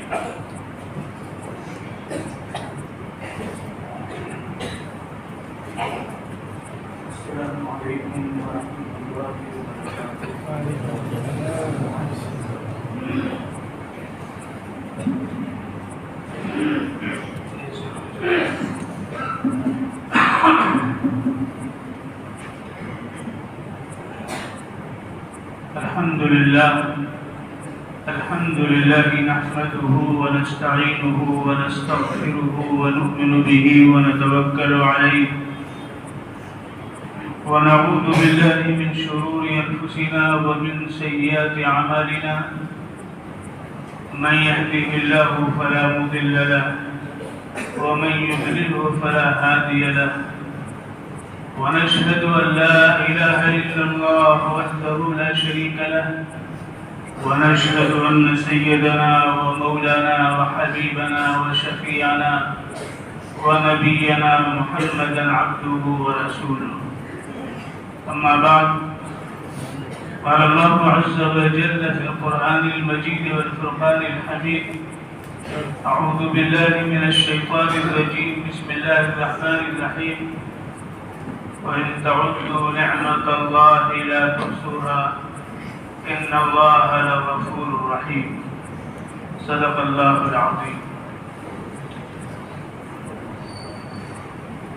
السلام علیکم ورحمۃ اللہ الحمد لله نحمده ونستعينه ونستغفره ونؤمن به ونتوكل عليه ونعوذ بالله من شرور أنفسنا ومن سيئات أعمالنا من يهده الله فلا مضل له ومن يضلله فلا هادي له ونشهد أن لا إله إلا الله وحده لا شريك له ونشهد أن سيدنا ومولانا وحبيبنا وشفيعنا ونبينا محمدا عبده ورسوله أما بعد قال الله عز وجل في القرآن المجيد والفرقان الحميد أعوذ بالله من الشيطان الرجيم بسم الله الرحمن الرحيم وإن تعدوا نعمة الله لا تحصوها إن الله لغفور رحيم صدق الله العظيم.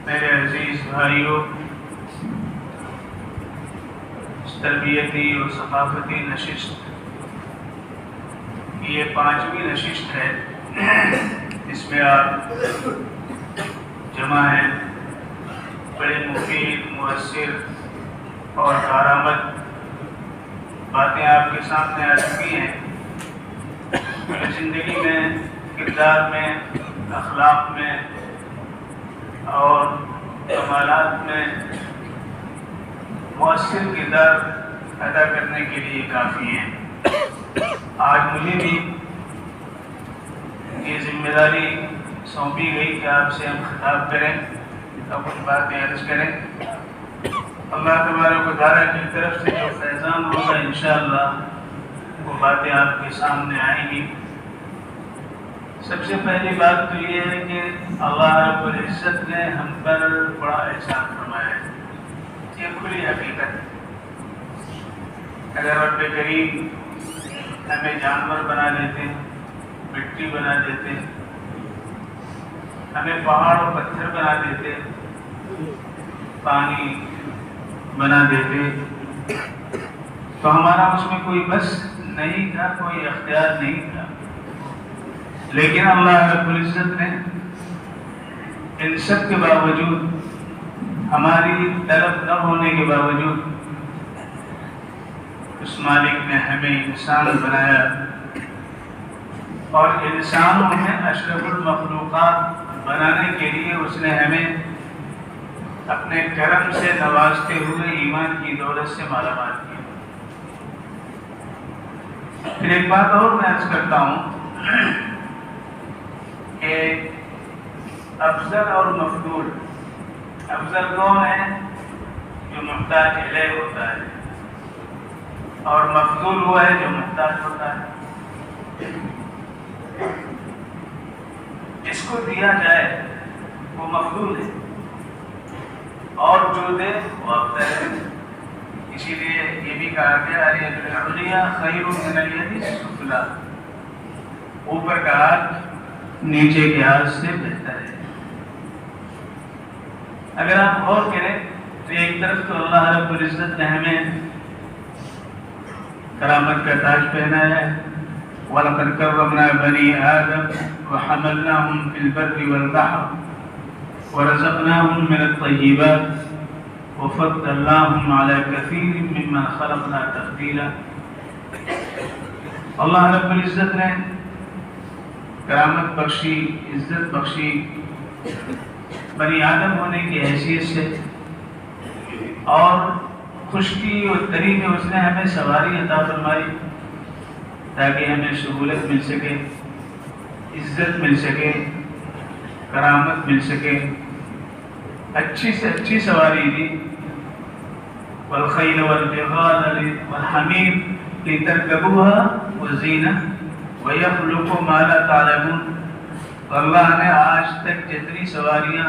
میرے عزیز بھائیوں، تربیتی اور ثقافتی نشست یہ 5ویں نشست ہے، اس میں آپ جمع ہیں. بڑے مفید، مؤثر اور کارآمد باتیں آپ کے سامنے آ چکی ہیں. زندگی میں، کردار میں، اخلاق میں اور کمالات میں مؤثر کردار ادا کرنے کے لیے کافی ہیں. آج مجھے بھی یہ ذمہ داری سونپی گئی کہ آپ سے ہم خطاب کریں اور کچھ باتیں عرض کریں. اللہ تبارک و تعالیٰ کی طرف سے جو فیضان ہوگا انشاءاللہ وہ باتیں آپ کے سامنے آئیں گی. سب سے پہلی بات تو یہ ہے کہ اللہ رب العزت نے ہم پر بڑا احسان فرمایا ہے. یہ کھلی حقیقت ہے. اگر رب کریم ہمیں جانور بنا دیتے، مٹی بنا دیتے، ہمیں پہاڑ و پتھر بنا دیتے، پانی بنا دیتے، تو ہمارا اس میں کوئی بس نہیں تھا، کوئی اختیار نہیں تھا. لیکن اللہ رب العزت نے ان سب کے باوجود، ہماری طلب نہ ہونے کے باوجود، اس مالک نے ہمیں انسان بنایا اور انسانوں میں اشرف المخلوقات بنانے کے لیے اس نے ہمیں اپنے کرم سے نوازتے ہوئے ایمان کی دولت سے مالا مال کیا. پھر ایک بات اور میں عرض کرتا ہوں کہ افضل اور مفضول، افضل کون ہے؟ جو محتاج الیہ ہوتا ہے، اور مفضول وہ ہے جو محتاج ہوتا ہے. جس کو دیا جائے وہ مفضول ہے، اور جو دے وہ افضل ہے. اسی لیے یہ بھی کہا گیا الید العلیٰ خیر من الید السفلیٰ، اوپر کا ہاتھ نیچے کے ہاتھ سے بہتر ہے. اگر آپ غور کریں تو ایک طرف تو اللہ رب العزت نے ہمیں کرامت کا تاج پہنایا ہے. وَلَقَدْ كَرَّمْنَا بَنِي آدَمَ وَحَمَلْنَاهُمْ فِي الْبَرِّ وَالْبَحْرِ وَرَزَقْنَاهُمْ مِنَ الطَّيِّبَاتِ وَفَضَّلْنَاهُمْ عَلَى كَثِيرٍ مِّمَّنْ خَلَقْنَا تَفْضِيلًا. اللہ رب العزت نے کرامت بخشی، عزت بخشی بنی آدم ہونے کی حیثیت سے، اور خشکی اور تری میں اس نے ہمیں سواری عطا فرمائی تاکہ ہمیں سہولت مل سکے، عزت مل سکے، کرامت مل سکے. اچھی سے اچھی سواری دی. والخیل والبغال والحمیر لترکبوها وزینہ وَيَخْلُقُ مَا لَا تَعْلَمُونَ، اللہ نے آج تک جتنی سواریاں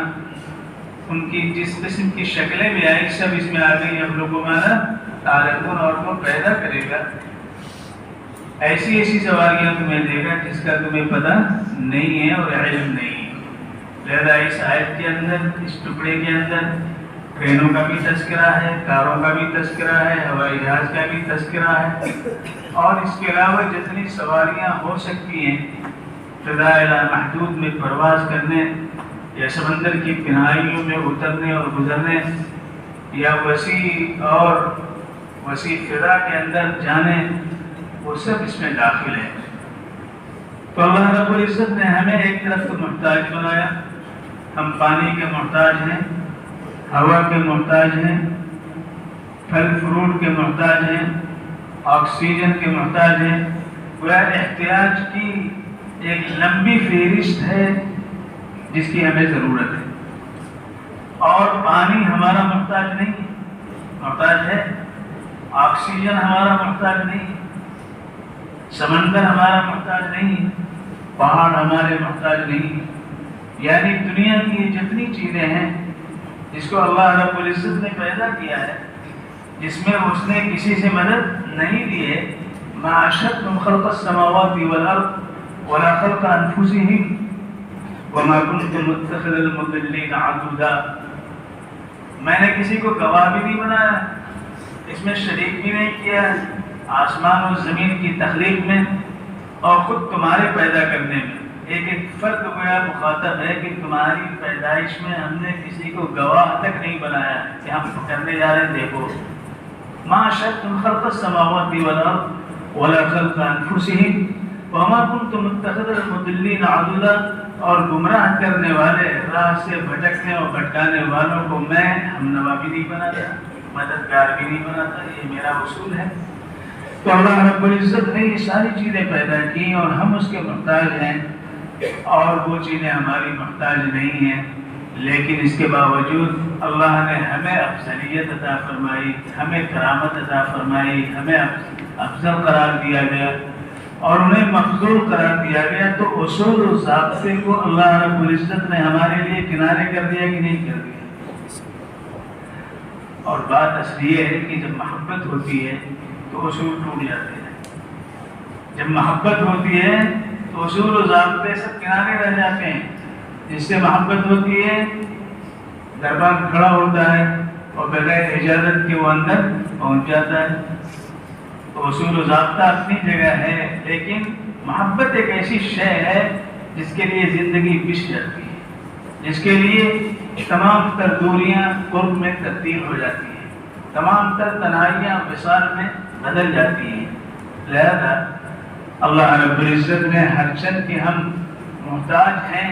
ان کی جس قسم کی شکلیں بھی آئی سب اس میں آ گئی، يَخْلُقُ مَا لَا تَعْلَمُونَ، اور وہ پیدا کرے گا ایسی ایسی سواریاں تمہیں دے گا جس کا تمہیں پتہ نہیں ہے اور علم نہیں ہے۔ لہذا اس آیت کے اندر، اس ٹکڑے کے اندر ٹرینوں کا بھی تذکرہ ہے، کاروں کا بھی تذکرہ ہے، ہوائی جہاز کا بھی تذکرہ ہے، اور اس کے علاوہ جتنی سواریاں ہو سکتی ہیں فضاء محدود میں پرواز کرنے، یا سمندر کی تنہائیوں میں اترنے اور گزرنے، یا وسیع فضا کے اندر جانے، وہ سب اس میں داخل ہے۔ تو اللہ رب العزت نے ہمیں ایک طرف تو محتاج بنایا، ہم پانی کے محتاج ہیں، ہوا کے محتاج ہیں، پھل فروٹ کے محتاج ہیں، آکسیجن کے محتاج ہیں۔ وہ احتیاج کی ایک لمبی فہرست ہے جس کی ہمیں ضرورت ہے، اور پانی ہمارا محتاج نہیں، محتاج ہے، آکسیجن ہمارا محتاج نہیں، سمندر ہمارا محتاج نہیں، پہاڑ ہمارے محتاج نہیں۔ یعنی دنیا کی جتنی چیزیں ہیں جس کو اللہ رب العزت نے پیدا کیا ہے، جس میں اس نے کسی سے مدد نہیں دی ہے، مَا أَشْهَدتُّمْ خَلْقَ السَّمَاوَاتِ وَالْأَرْضِ وَلَا خَلْقَ أَنفُسِهِمْ وَمَا كُنْتُ مُتَّخِذَ الْمُضِلِّينَ عَضُدًا، میں نے کسی کو گواہ بھی نہیں بنایا، اس میں شریک بھی نہیں کیا، آسمان و زمین کی تخلیق میں اور خود تمہارے پیدا کرنے میں۔ ایک فرد گویا مخاطب ہے کہ تمہاری پیدائش میں ہم نے کسی کو گواہ تک نہیں بنایا کہ ہم کرنے جا رہے ہیں، دیکھو مَا أَشْهَدتُّمْ خَلْقَ السَّمَاوَاتِ وَالْأَرْضِ وَلَا خَلْقَ أَنفُسِهِمْ وَمَا كُنْتُ مُتَّخِذَ الْمُضِلِّينَ عَضُدًا، اور گمراہ کرنے والے، راہ سے بھٹکنے اور بھٹکانے والوں کو میں ہمنوا بھی نہیں بناتا، مددگار بھی نہیں بناتا، یہ میرا اصول ہے۔ تو اللہ رب العزت نے یہ ساری چیزیں پیدا کی اور ہم اس کے محتاج ہیں، اور وہ چیزیں ہماری محتاج نہیں ہیں، لیکن اس کے باوجود اللہ نے ہمیں افضلیت عطا فرمائی، ہمیں کرامت عطا فرمائی، ہمیں افضل قرار دیا گیا اور انہیں مفضول قرار دیا گیا۔ تو اصول و ضابطے کو اللہ رب العزت نے ہمارے لیے کنارے کر دیا کہ نہیں کر دیا؟ اور بات اصل یہ ہے کہ جب محبت ہوتی ہے تو اصول ٹوٹ جاتے ہیں، جب محبت ہوتی ہے تو اصول و ضابطے سب کنارے رہ جاتے ہیں۔ جس سے محبت ہوتی ہے دربان کھڑا ہوتا ہے اور بغیر اجازت کے وہ اندر پہنچ جاتا ہے۔ تو اصول و ضابطہ اپنی جگہ ہے، لیکن محبت ایک ایسی شے ہے جس کے لیے زندگی بچ جاتی ہے، جس کے لیے تمام تر دوریاں قرب میں تبدیل ہو جاتی ہیں، تمام تر تنہائیاں وصال میں بدل جاتی ہیں۔ لہذا اللہ رب العزت نے ہر چند کے ہم محتاج ہیں،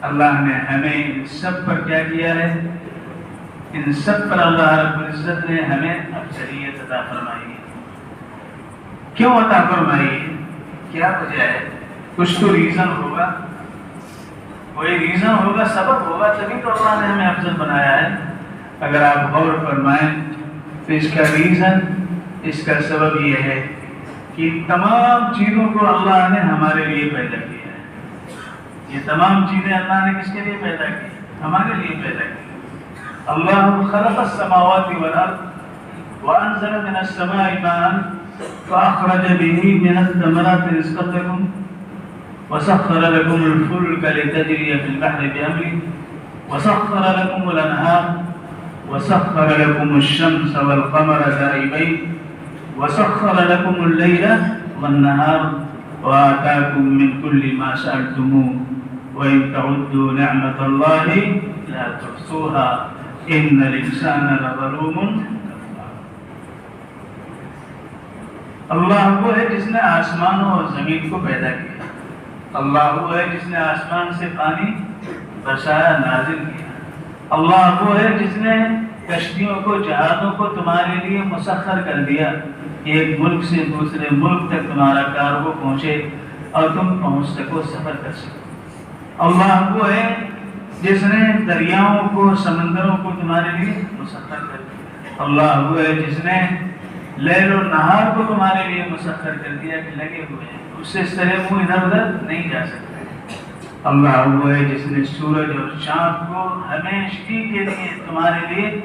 اللہ نے ہمیں ان سب پر کیا کیا ہے؟ ان سب پر اللہ رب العزت نے ہمیں افضلیت عطا فرمائی ہے۔ کیوں عطا فرمائی ہے؟ کیا وجہ ہے؟ کچھ تو ریزن ہوگا، کوئی ریزن ہوگا، سبب ہوگا، تبھی تو اللہ نے ہمیں افضل بنایا ہے۔ اگر آپ غور فرمائیں تو اس کا ریزن، اس کا سبب یہ ہے کہ تمام چیزوں کو اللہ نے ہمارے لیے پیدا کیا ہے۔ یہ تمام چیزیں اللہ نے کس کے لیے پیدا کی؟ ہمارے لیے پیدا کی۔ اللہ خلق السماوات والارض وانزل من السماء ماء فاخرج به من الثمرات رزقا لكم وسخر لكم الفلك لتجري في البحر بأمره وسخر لكم الأنهار وسخر لكم الشمس والقمر دائبين وسخر لكم الليل والنهار وآتاكم من كل ما سألتموه وإن تعدوا نعمة الله لا تحصوها إن الإنسان لظلوم كفار۔ اللہ وہ ہے جس نے آسمانوں اور زمین کو پیدا کیا، اللہ وہ ہے جس نے آسمان سے پانی برسایا، نازل کیا، اللہ وہ ہے جس نے کشتیوں کو، جہازوں کو تمہارے لیے مسخر کر دیا کہ ایک ملک سے دوسرے ملک تک تمہارا کارگو پہنچے اور تم پہنچ سکو، سفر کر سکو۔ اللہ وہ ہے جس نے دریاؤں کو، سمندروں کو تمہارے لیے مسخر کر دیا۔ اللہ وہ ہے جس نے لیل و نہار کو تمہارے لیے مسخر کر دیا کہ لگے ہوئے ہیں، اس سے سرے منہ ادھر ادھر نہیں جا سکتے۔ اللہ وہ ہے جس نے سورج اور چاند کو ہمیشگی کے لیے تمہارے لیے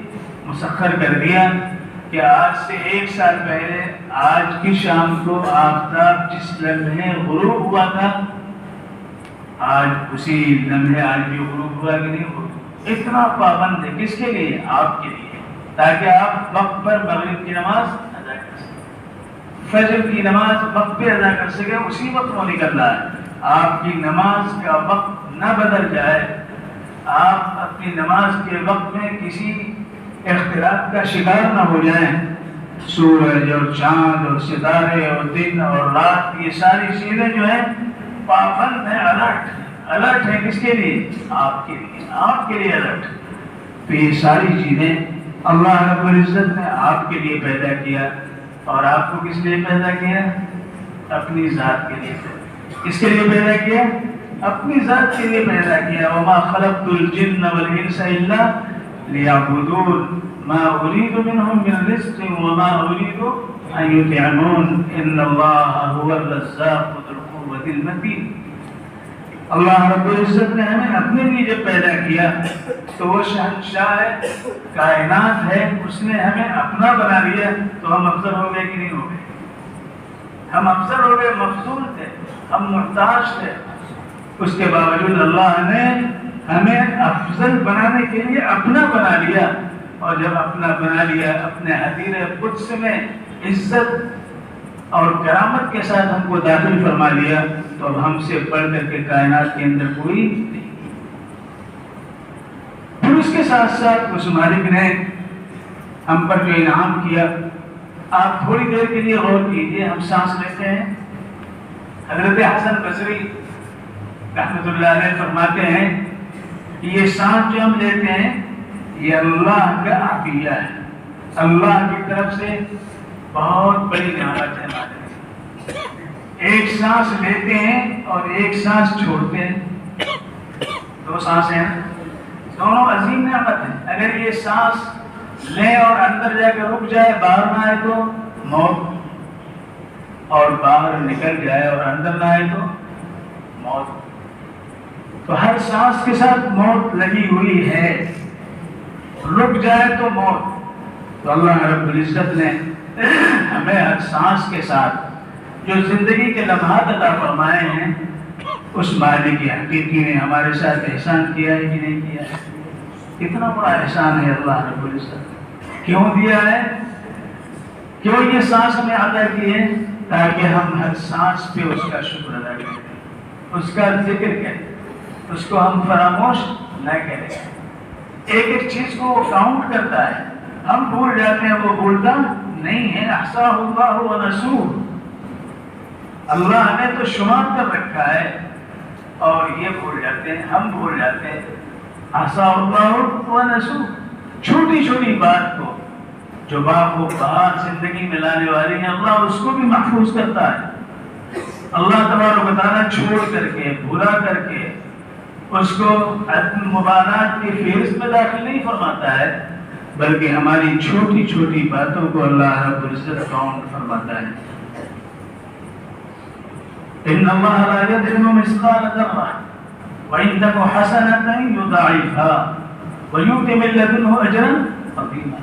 مسخر کر دیا کہ آج سے 1 سال پہلے آج کی شام کو آفتاب جس لمحے غروب ہوا تھا، آج اسی لمحے آج بھی غروب ہوا کہ نہیں ہوا۔ اتنا پابند ہے کس کے لیے؟ آپ کے لیے، تاکہ آپ وقت پر مغرب کی نماز ادا کر سکیں، فجر کی نماز وقت پہ ادا کر سکیں، اسی وقت وہ نکلنا ہے۔ آپ کی نماز کا وقت نہ بدل جائے، آپ اپنی نماز کے وقت میں کسی اختلاف کا شکار نہ ہو جائیں۔ سورج اور چاند اور ستارے اور دن اور رات، یہ ساری چیزیں جو ہیں پابند ہیں، الرٹ ہے کس کے لیے؟ آپ کے لیے، آپ کے لیے الرٹ۔ تو یہ ساری چیزیں اللہ رب العزت نے آپ کے لیے پیدا کیا، اور آپ کو کس لیے پیدا کیا؟ اپنی ذات کے لیے۔ کس کے لیے پیدا کیا؟ اپنی ذات کے لیے پیدا کیا۔ وما خلقت الجن والانس الا ليعبدون ما اريد منهم من رزق وما اريد ان يطعمون ان الله هو الرزاق ذو القوة المتين۔ اللہ رب العزت نے ہمیں اپنے لیے جب پیدا کیا تو وہ شہنشاہ کائنات ہے، اس نے ہمیں اپنا بنا لیا، تو ہم افضل ہو گئے کہ نہیں ہو گئے؟ ہم افضل ہو گئے، مفضول تھے، ہم محتاج تھے۔ اس کے باوجود اللہ نے ہمیں افضل بنانے کے لیے اپنا بنا لیا، اور جب اپنا بنا لیا، اپنے حدیر قدس میں عزت اور کرامت کے ساتھ ہم کو داخل فرما لیا، تو اب ہم سے بڑھ کر کے کائنات کے اندر کوئی نہیں۔ پھر اس کے ساتھ ساتھ اس مالک نے ہم پر جو انعام کیا، آپ تھوڑی دیر کے لیے غور کیجئے۔ ہم سانس لیتے ہیں، حضرت حسن بصری رحمۃ اللہ علیہ فرماتے ہیں کہ یہ سانس جو ہم لیتے ہیں یہ اللہ کا عطیہ ہے، اللہ کی طرف سے بہت بڑی نعمت ہے ہمارے۔ ایک سانس لیتے ہیں اور ایک سانس چھوڑتے ہیں، 2 سانسیں ہیں، دونوں عظیم نعمت ہیں۔ اگر یہ سانس لیں اور اندر جا کے رک جائے، باہر نہ آئے تو موت، اور باہر نکل جائے اور اندر نہ آئے تو موت۔ تو ہر سانس کے ساتھ موت لگی ہوئی ہے، رک جائے تو موت۔ تو اللہ رب العزت نے ہمیں ہر سانس کے ساتھ جو زندگی کے لمحات عطا فرمائے ہیں، اس مالک حقیقی نے ہمارے ساتھ احسان کیا ہے کہ نہیں کیا ہے؟ کتنا بڑا احسان ہے اللہ رب العزت۔ کیوں دیا ہے؟ کیوں یہ سانس ہمیں عطا کی ہے؟ تاکہ ہم ہر سانس پہ اس کا شکر ادا کریں، اس کا ذکر کریں، اس کو ہم فراموش نہ کریں۔ ایک ایک چیز کو وہ کاؤنٹ کرتا ہے، ہم بھول جاتے ہیں، وہ بھولتا نہیں ہے۔ احصاہ اللہ ونسوہ، اللہ نے تو شمار کر رکھا ہے، اور یہ بھول جاتے ہیں، ہم بھول جاتے ہیں۔ احصاہ اللہ ونسوہ، چھوٹی چھوٹی بات کو جو باپ و بہار زندگی میں لانے والی ہے، اللہ اس کو بھی محفوظ کرتا ہے۔ اللہ تبارک و تعالیٰ چھوڑ کر کے، بھلا کر کے اس کو عدم مبالات کی فہرست میں داخل نہیں فرماتا ہے، بلکہ ہماری چھوٹی چھوٹی باتوں کو اللہ رب العزت کاؤنٹ فرماتا ہے۔ ان اللہ لا یظلم مثقال ذرہ وان تک حسنۃ یضاعفها ویؤت من لدنہ اجرا عظیما۔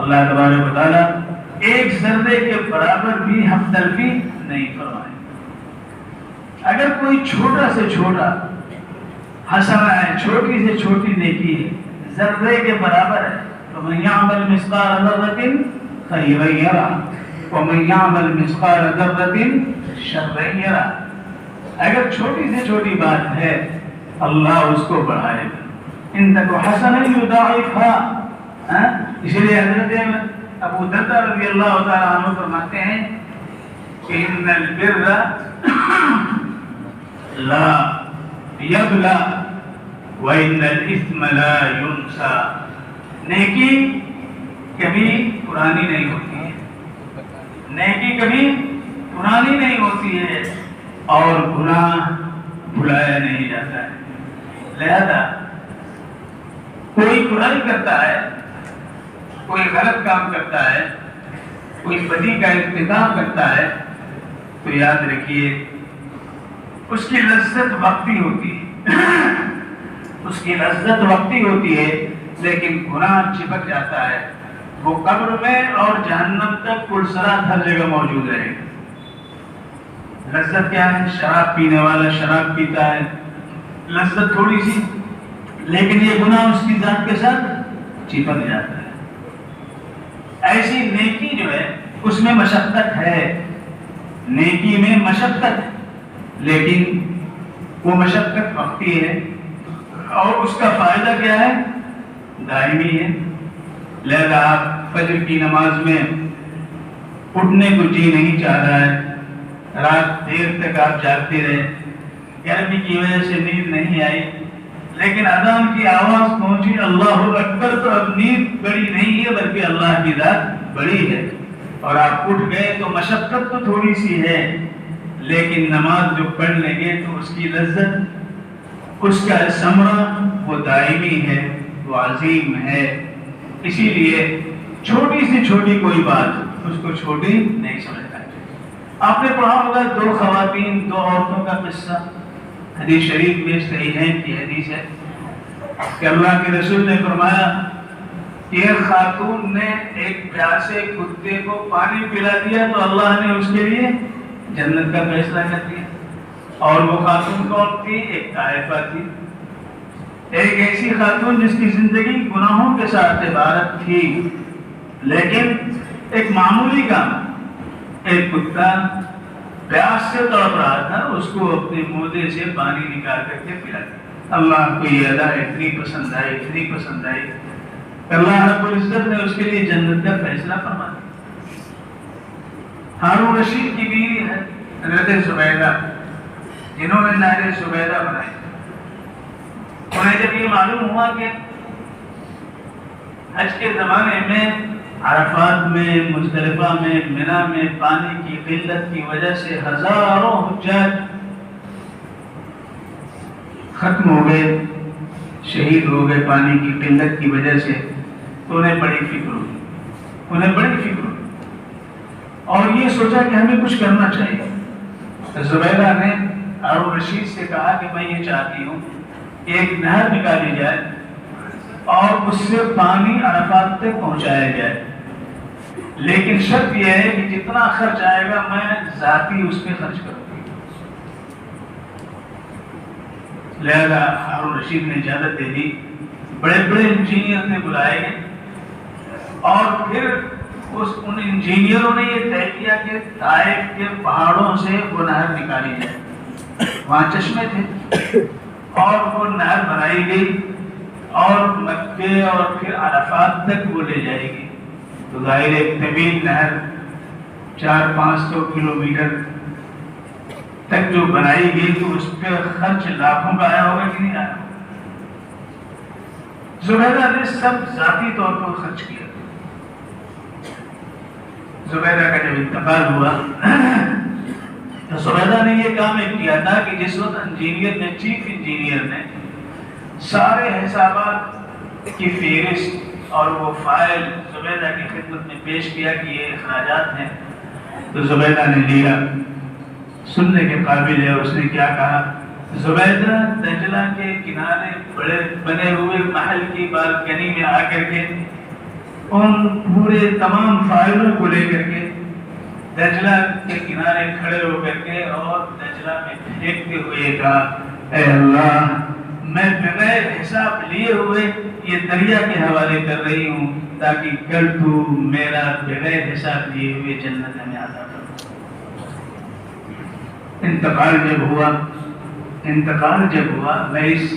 اللہ تبارک و تعالیٰ ایک ذرے کے برابر بھی ہم تلفی نہیں فرمائے۔ اگر کوئی چھوٹا سے چھوٹا حسنہ ہے، چھوٹی سے چھوٹی نیکی ہے، ذرے کے برابر ہے، ومن يعمل مثقال ذرة خيرا يره ومن يعمل مثقال ذرة شرا يره۔ اگر چھوٹی سے چھوٹی بات ہے، اللہ اس کو بڑھائے گا۔ ان تک حسنہ یضاعفها، اس لیے حضرت ابو درداء رضی اللہ تعالیٰ عنہ فرماتے ہیں کہ ان البر لا یبلا وان الاثم لا ينسى۔ نیکی کبھی پرانی نہیں ہوتی ہے، نیکی کبھی پرانی نہیں ہوتی ہے، اور گناہ بھلایا نہیں جاتا ہے۔ لہذا کوئی برائی کرتا ہے، کوئی غلط کام کرتا ہے، کوئی بدی کا ارتکاب کرتا ہے تو یاد رکھیے اس کی لذت وقتی ہوتی ہے اس کی لذت وقتی ہوتی ہے، لیکن گناہ چپک جاتا ہے، وہ قبر میں اور جہنم تک پرسرات ہر جگہ موجود رہے گا۔ لذت کیا ہے؟ شراب پینے والا شراب پیتا ہے، لذت تھوڑی سی، لیکن یہ گناہ اس کی ذات کے ساتھ چپک جاتا ہے۔ ایسی نیکی جو ہے اس میں مشقت ہے، نیکی میں مشقت ہے، لیکن وہ مشقت وقتی ہے اور اس کا فائدہ کیا ہے؟ دائمی ہے۔ لہذا آپ فجر کی نماز میں اٹھنے کو جی نہیں چاہ رہا ہے، رات دیر تک آپ جاگتے رہے، گرمی کی وجہ سے نیند نہیں آئی، لیکن اذان کی آواز پہنچی اللہ اکبر، تو اب نیند بڑی نہیں ہے بلکہ اللہ کی ذات بڑی ہے، اور آپ اٹھ گئے تو مشقت تو تھوڑی سی ہے، لیکن نماز جو پڑھ لیں گے تو اس کی لذت، اس کا ثمرہ وہ دائمی ہے، وہ عظیم ہے۔ اسی لیے چھوٹی سی چھوٹی کوئی بات اس کو چھوٹی نہیں سمجھنا چاہیے۔ آپ نے پڑھا ہوگا دو خواتین، دو عورتوں کا قصہ، حدیث شریف میں صحیحین کی حدیث ہے کہ اللہ کے رسول نے فرمایا کہ ایک خاتون نے ایک پیاسے کتے کو پانی پلا دیا تو اللہ نے اس کے لیے جنت کا فیصلہ کر دیا۔ اور وہ خاتون کون تھی؟ ایک طائفہ تھی، ایک ایسی خاتون جس کی زندگی گناہوں کے ساتھ عبارت تھی، لیکن ایک معمولی کام، ایک کتا پیاس سے تڑپ رہا تھا، اس کو اپنے مودے سے پانی نکال کر کے پلا دیا۔ اللہ کو یہ ادا اتنی پسند آئی، اتنی پسند آئی، اللہ رب العزت نے اس کے لیے جنت کا فیصلہ فرما دیا۔ ہارون رشید کی بیوی ہے حضرت زبیدہ، جنہوں نے نہر زبیدہ بنائی۔ انہیں جب یہ معلوم ہوا کہ حج کے زمانے میں عرفات میں، مزدلفہ میں، منی میں پانی کی قلت کی وجہ سے ہزاروں حجاج ختم ہو گئے، شہید ہو گئے پانی کی قلت کی وجہ سے، تو انہیں بڑی فکر ہوئی، اور یہ سوچا کہ ہمیں کچھ کرنا چاہیے۔ زبیدہ نے ہارون رشید سے کہا کہ میں یہ چاہتی ہوں کہ ایک نہر نکالی جائے اور اس سے پانی عرفات تک پہنچایا جائے، لیکن شرط یہ ہے کہ جتنا خرچ آئے گا میں ذاتی اس پہ خرچ کروں گی۔ لہذا ہارون رشید نے اجازت دے دی، بڑے بڑے انجینئر نے بلائے گئے، اور پھر ان انجینئروں نے یہ طے کیا کہ طائف کے پہاڑوں سے وہ نہر نکالی جائے، وہاں چشمے تھے، اور وہ نہر بنائی گئی اور مکے اور پھر عرفات تک وہ لے جائے گی۔ تو ظاہر ایک طویل نہر 400-500 کلومیٹر تک جو بنائی گئی تو اس پہ خرچ لاکھوں کا آیا ہوگا کہ نہیں آیا؟ زبیدہ نے سب ذاتی طور پر خرچ کیا۔ زبیدہ کا جب انتقال ہوا تو زبیدہ نے یہ کام کیا تھا کہ جس وقت انجینئر نے، چیف انجینئر نے سارے حسابات کی فہرست اور وہ فائل زبیدہ کی خدمت میں پیش کیا کہ یہ اخراجات ہیں، تو زبیدہ نے لیا، سننے کے قابل ہے۔ اس نے کیا کہا؟ زبیدہ دجلہ کے کنارے بڑے بنے ہوئے محل کی بالکنی میں آ کر کے ان پورے تمام فائلوں کو لے کر کے دجلہ کے کنارے کھڑے ہو کر کے اور دجلہ میں پھینکتے ہوئے کہا، اے اللہ، میں بغیر حساب لیے ہوئے یہ دریا کے حوالے کر رہی ہوں تاکہ کل تو میرا بغیر حساب لیے ہوئے جنت میں عطا کر۔ انتقال جب ہوا میں اس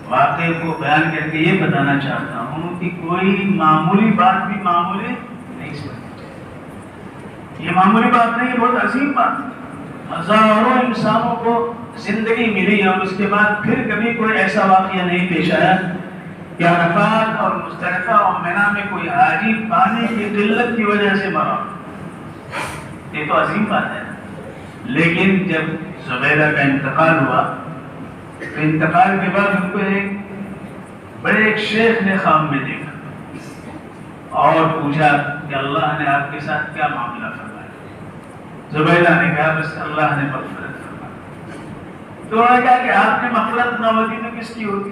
واقعے کو بیان کر کے یہ بتانا چاہتا ہوں کہ کوئی معمولی بات بھی معمولی نہیں سمجھتی۔ یہ معمولی بات نہیں، یہ بہت عظیم بات ہے۔ ہزاروں انسانوں کو زندگی ملی اور اس کے بعد پھر کبھی کوئی ایسا واقعہ نہیں پیش آیا کہ عرفات اور مزدلفہ اور منی میں کوئی حاجی پانی کی قلت کی وجہ سے مرا۔ یہ تو عظیم بات ہے۔ لیکن جب زبیدہ کا انتقال ہوا تو انتقال کے بعد ان کو ایک شیخ نے خواب میں دیکھا اور پوچھا کہ اللہ نے آپ کے ساتھ کیا معاملہ فرمایا؟ زبیدہ نے کہا بس اللہ نے مغفرت فرمائی. تو انہوں نے کہا کہ آپ نے مغفرت نہ ہوتی تو کس کی ہوتی؟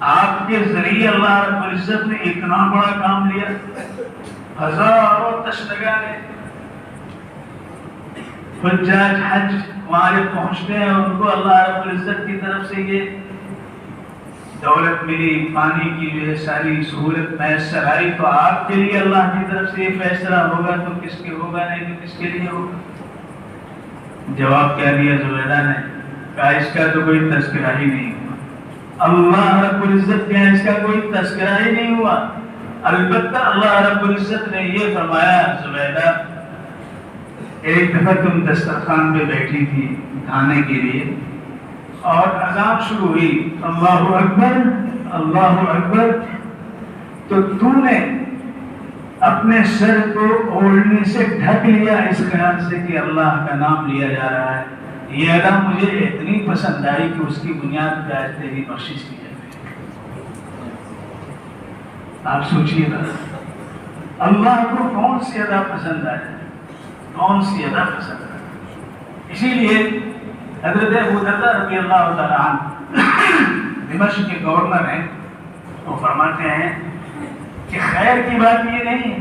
آپ کے ذریعے اللہ رب العزت نے اتنا بڑا کام لیا. ہزاروں تشنگاہ نے حجاج حج وہاں جب پہنچتے ہیں ان کو اللہ رب العزت کی طرف سے یہ دولت ملی، پانی کی جو ہے ساری سہولت میسر آئی، تو آپ کے لیے اللہ کی طرف سے یہ فیصلہ ہوگا تو کس کے ہوگا، نہیں تو کس کے لیے ہوگا؟ جواب کیا دیا زبیدہ نے؟ کہا اس کا تو کوئی تذکرہ ہی نہیں ہوا. اللہ رب العزت کیا اس کا کوئی تذکرہ ہی نہیں ہوا. البتہ اللہ رب العزت نے یہ فرمایا زبیدہ ایک دفعہ تم دسترخوان پہ بیٹھی تھی کھانے کے لیے اور اذان شروع ہوئی اللہ اکبر اللہ اکبر، تو تو نے اپنے سر کو اوڑھنے سے ڈھک لیا اس خیال سے کہ اللہ کا نام لیا جا رہا ہے. یہ ادا مجھے اتنی پسند آئی کہ اس کی بنیاد پہ آج تیری بخشش کی جائے. آپ سوچیے نا اللہ کو کون سی ادا پسند آئے، کون سی ادا پسند آئے. اسی لیے حضرت ابو درداء رضی اللہ تعالیٰ عنہ دمشق کے گورنر ہیں، وہ فرماتے ہیں کہ خیر کی بات یہ نہیں ہے